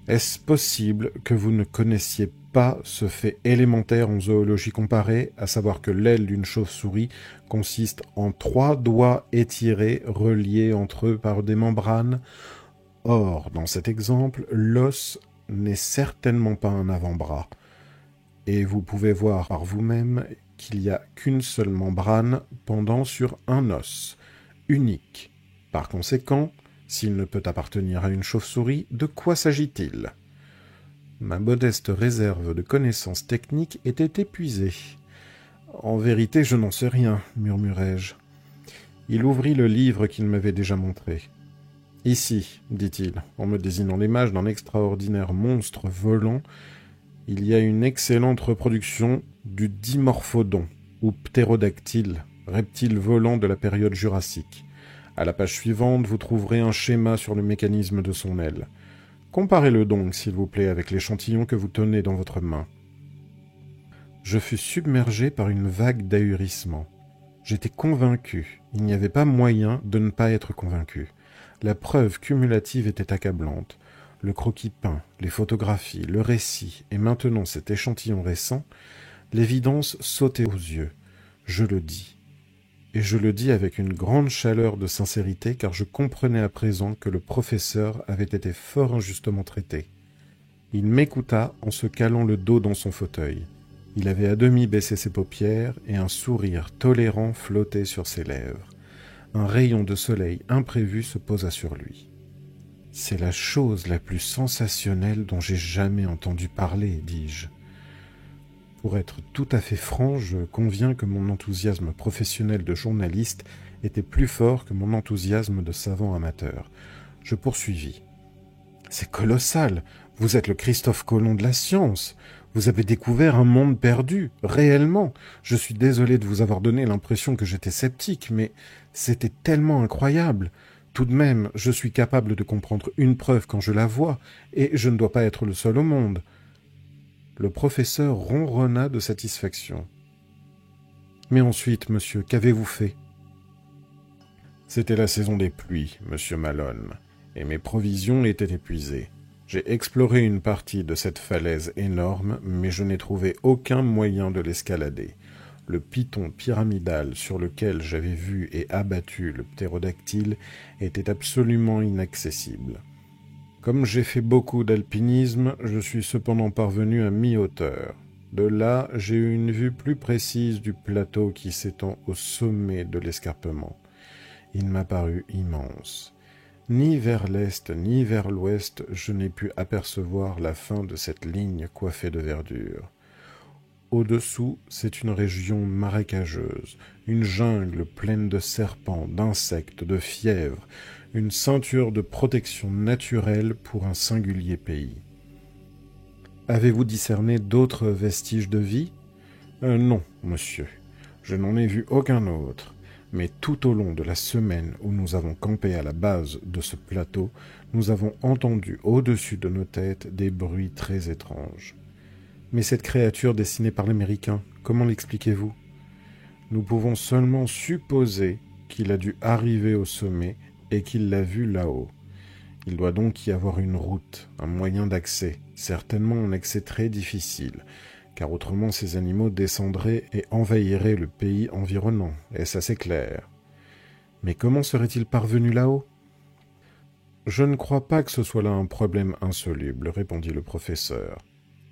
Est-ce possible que vous ne connaissiez pas ce fait élémentaire en zoologie comparée, à savoir que l'aile d'une chauve-souris consiste en 3 doigts étirés reliés entre eux par des membranes? Or, dans cet exemple, l'os n'est certainement pas un avant-bras. Et vous pouvez voir par vous-même qu'il n'y a qu'une seule membrane pendant sur un os, unique. Par conséquent, s'il ne peut appartenir à une chauve-souris, de quoi s'agit-il? Ma modeste réserve de connaissances techniques était épuisée. En vérité, je n'en sais rien, murmurai-je. Il ouvrit le livre qu'il m'avait déjà montré. Ici, dit-il, en me désignant l'image d'un extraordinaire monstre volant, il y a une excellente reproduction du dimorphodon, ou ptérodactyle, reptile volant de la période jurassique. À la page suivante, vous trouverez un schéma sur le mécanisme de son aile. Comparez-le donc, s'il vous plaît, avec l'échantillon que vous tenez dans votre main. Je fus submergé par une vague d'ahurissement. J'étais convaincu. Il n'y avait pas moyen de ne pas être convaincu. La preuve cumulative était accablante. Le croquis peint, les photographies, le récit, et maintenant cet échantillon récent, l'évidence sautait aux yeux. Je le dis. Et je le dis avec une grande chaleur de sincérité, car je comprenais à présent que le professeur avait été fort injustement traité. Il m'écouta en se calant le dos dans son fauteuil. Il avait à demi baissé ses paupières, et un sourire tolérant flottait sur ses lèvres. Un rayon de soleil imprévu se posa sur lui. « C'est la chose la plus sensationnelle dont j'ai jamais entendu parler, dis-je. Pour être tout à fait franc, je conviens que mon enthousiasme professionnel de journaliste était plus fort que mon enthousiasme de savant amateur. Je poursuivis. « C'est colossal! Vous êtes le Christophe Colomb de la science! Vous avez découvert un monde perdu, réellement! Je suis désolé de vous avoir donné l'impression que j'étais sceptique, mais c'était tellement incroyable! Tout de même, je suis capable de comprendre une preuve quand je la vois, et je ne dois pas être le seul au monde. » Le professeur ronronna de satisfaction. « Mais ensuite, monsieur, qu'avez-vous fait ?»« C'était la saison des pluies, monsieur Malone, et mes provisions étaient épuisées. J'ai exploré une partie de cette falaise énorme, mais je n'ai trouvé aucun moyen de l'escalader. Le piton pyramidal sur lequel j'avais vu et abattu le ptérodactyle était absolument inaccessible. Comme j'ai fait beaucoup d'alpinisme, je suis cependant parvenu à mi-hauteur. De là, j'ai eu une vue plus précise du plateau qui s'étend au sommet de l'escarpement. Il m'a paru immense. Ni vers l'est ni vers l'ouest, je n'ai pu apercevoir la fin de cette ligne coiffée de verdure. Au-dessous, c'est une région marécageuse, une jungle pleine de serpents, d'insectes, de fièvres, une ceinture de protection naturelle pour un singulier pays. Avez-vous discerné d'autres vestiges de vie ? Non, monsieur, je n'en ai vu aucun autre, mais tout au long de la semaine où nous avons campé à la base de ce plateau, nous avons entendu au-dessus de nos têtes des bruits très étranges. Mais cette créature dessinée par l'Américain, comment l'expliquez-vous ? Nous pouvons seulement supposer qu'il a dû arriver au sommet et qu'il l'a vu là-haut. Il doit donc y avoir une route, un moyen d'accès, certainement un accès très difficile, car autrement ces animaux descendraient et envahiraient le pays environnant, est-ce assez clair ? Mais comment serait-il parvenu là-haut ? Je ne crois pas que ce soit là un problème insoluble, répondit le professeur.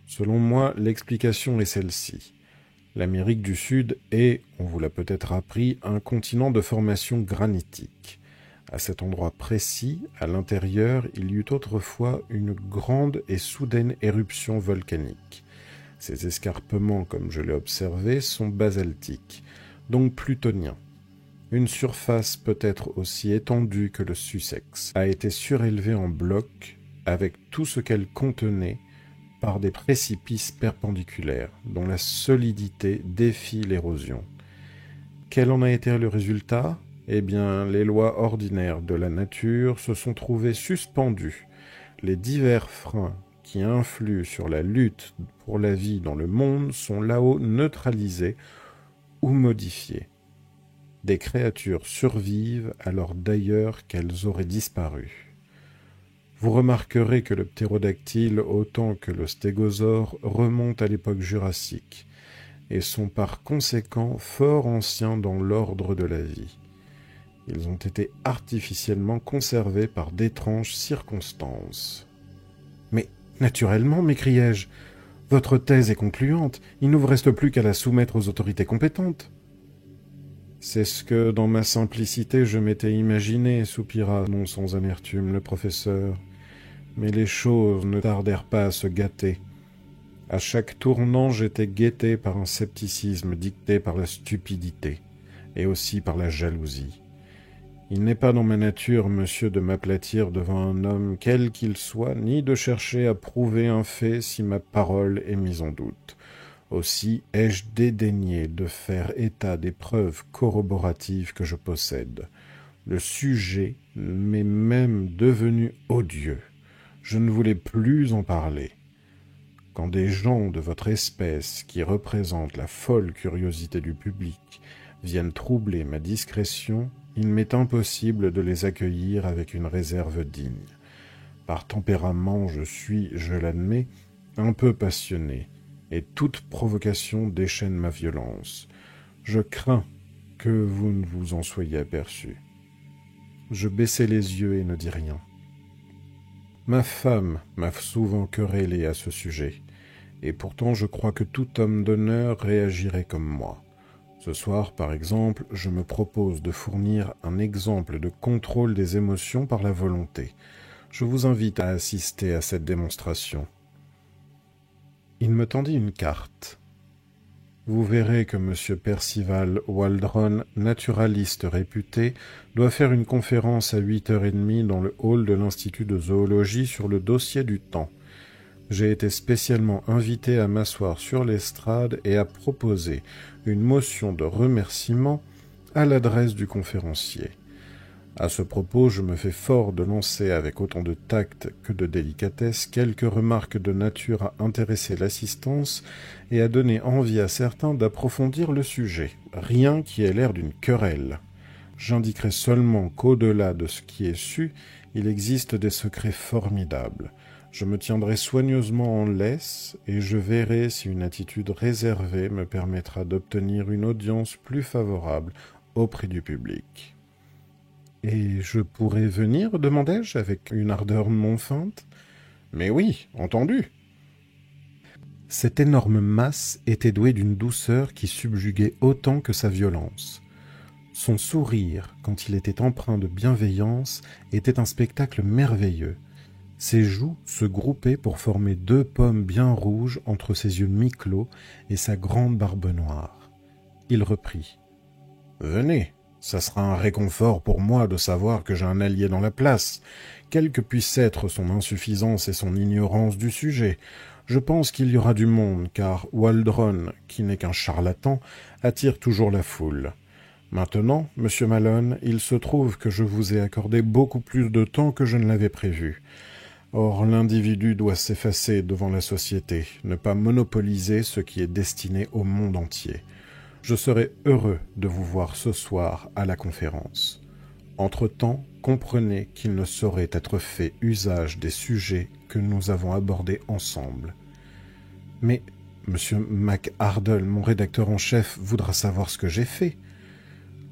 Selon moi, l'explication est celle-ci. L'Amérique du Sud est, on vous l'a peut-être appris, un continent de formation granitique. À cet endroit précis, à l'intérieur, il y eut autrefois une grande et soudaine éruption volcanique. Ces escarpements, comme je l'ai observé, sont basaltiques, donc plutoniens. Une surface peut-être aussi étendue que le Sussex a été surélevée en blocs avec tout ce qu'elle contenait par des précipices perpendiculaires, dont la solidité défie l'érosion. Quel en a été le résultat ? Eh bien, les lois ordinaires de la nature se sont trouvées suspendues. Les divers freins qui influent sur la lutte pour la vie dans le monde sont là-haut neutralisés ou modifiés. Des créatures survivent alors d'ailleurs qu'elles auraient disparu. Vous remarquerez que le ptérodactyle autant que le stégosaure remontent à l'époque jurassique et sont par conséquent fort anciens dans l'ordre de la vie. Ils ont été artificiellement conservés par d'étranges circonstances. « Mais, naturellement, m'écriai-je, votre thèse est concluante, il ne vous reste plus qu'à la soumettre aux autorités compétentes. » C'est ce que, dans ma simplicité, je m'étais imaginé, soupira non sans amertume le professeur. Mais les choses ne tardèrent pas à se gâter. À chaque tournant, j'étais guetté par un scepticisme dicté par la stupidité, et aussi par la jalousie. Il n'est pas dans ma nature, monsieur, de m'aplatir devant un homme quel qu'il soit, ni de chercher à prouver un fait si ma parole est mise en doute. Aussi ai-je dédaigné de faire état des preuves corroboratives que je possède. Le sujet m'est même devenu odieux. Je ne voulais plus en parler. Quand des gens de votre espèce, qui représentent la folle curiosité du public, viennent troubler ma discrétion, il m'est impossible de les accueillir avec une réserve digne. Par tempérament, je suis, je l'admets, un peu passionné, et toute provocation déchaîne ma violence. Je crains que vous ne vous en soyez aperçu. Je baissai les yeux et ne dis rien. Ma femme m'a souvent querellé à ce sujet, et pourtant je crois que tout homme d'honneur réagirait comme moi. Ce soir, par exemple, je me propose de fournir un exemple de contrôle des émotions par la volonté. Je vous invite à assister à cette démonstration. Il me tendit une carte. Vous verrez que M. Percival Waldron, naturaliste réputé, doit faire une conférence à 8h30 dans le hall de l'Institut de zoologie sur le dossier du temps. J'ai été spécialement invité à m'asseoir sur l'estrade et à proposer une motion de remerciement à l'adresse du conférencier. À ce propos, je me fais fort de lancer avec autant de tact que de délicatesse quelques remarques de nature à intéresser l'assistance et à donner envie à certains d'approfondir le sujet. Rien qui ait l'air d'une querelle. J'indiquerai seulement qu'au-delà de ce qui est su, Il existe des secrets formidables. Je me tiendrai soigneusement en laisse et je verrai si une attitude réservée me permettra d'obtenir une audience plus favorable auprès du public. « Et je pourrais venir, demandai-je, avec une ardeur non feinte. « Mais oui, entendu !» Cette énorme masse était douée d'une douceur qui subjuguait autant que sa violence. Son sourire, quand il était empreint de bienveillance, était un spectacle merveilleux. Ses joues se groupaient pour former 2 pommes bien rouges entre ses yeux mi-clos et sa grande barbe noire. Il reprit. « Venez, ça sera un réconfort pour moi de savoir que j'ai un allié dans la place, quelle que puisse être son insuffisance et son ignorance du sujet. Je pense qu'il y aura du monde, car Waldron, qui n'est qu'un charlatan, attire toujours la foule. Maintenant, monsieur Malone, il se trouve que je vous ai accordé beaucoup plus de temps que je ne l'avais prévu. Or, l'individu doit s'effacer devant la société, ne pas monopoliser ce qui est destiné au monde entier. Je serai heureux de vous voir ce soir à la conférence. Entre-temps, comprenez qu'il ne saurait être fait usage des sujets que nous avons abordés ensemble. Mais monsieur McArdle, mon rédacteur en chef, voudra savoir ce que j'ai fait.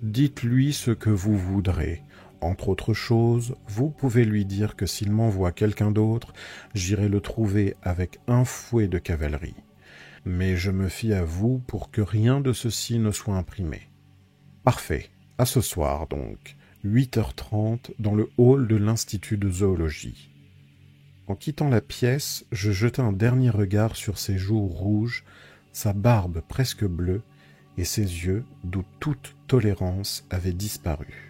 Dites-lui ce que vous voudrez. Entre autres choses, vous pouvez lui dire que s'il m'envoie quelqu'un d'autre, j'irai le trouver avec un fouet de cavalerie. Mais je me fie à vous pour que rien de ceci ne soit imprimé. Parfait. À ce soir, donc, 8h30, dans le hall de l'Institut de zoologie. En quittant la pièce, je jetai un dernier regard sur ses joues rouges, sa barbe presque bleue, et ses yeux, d'où toute tolérance avait disparu.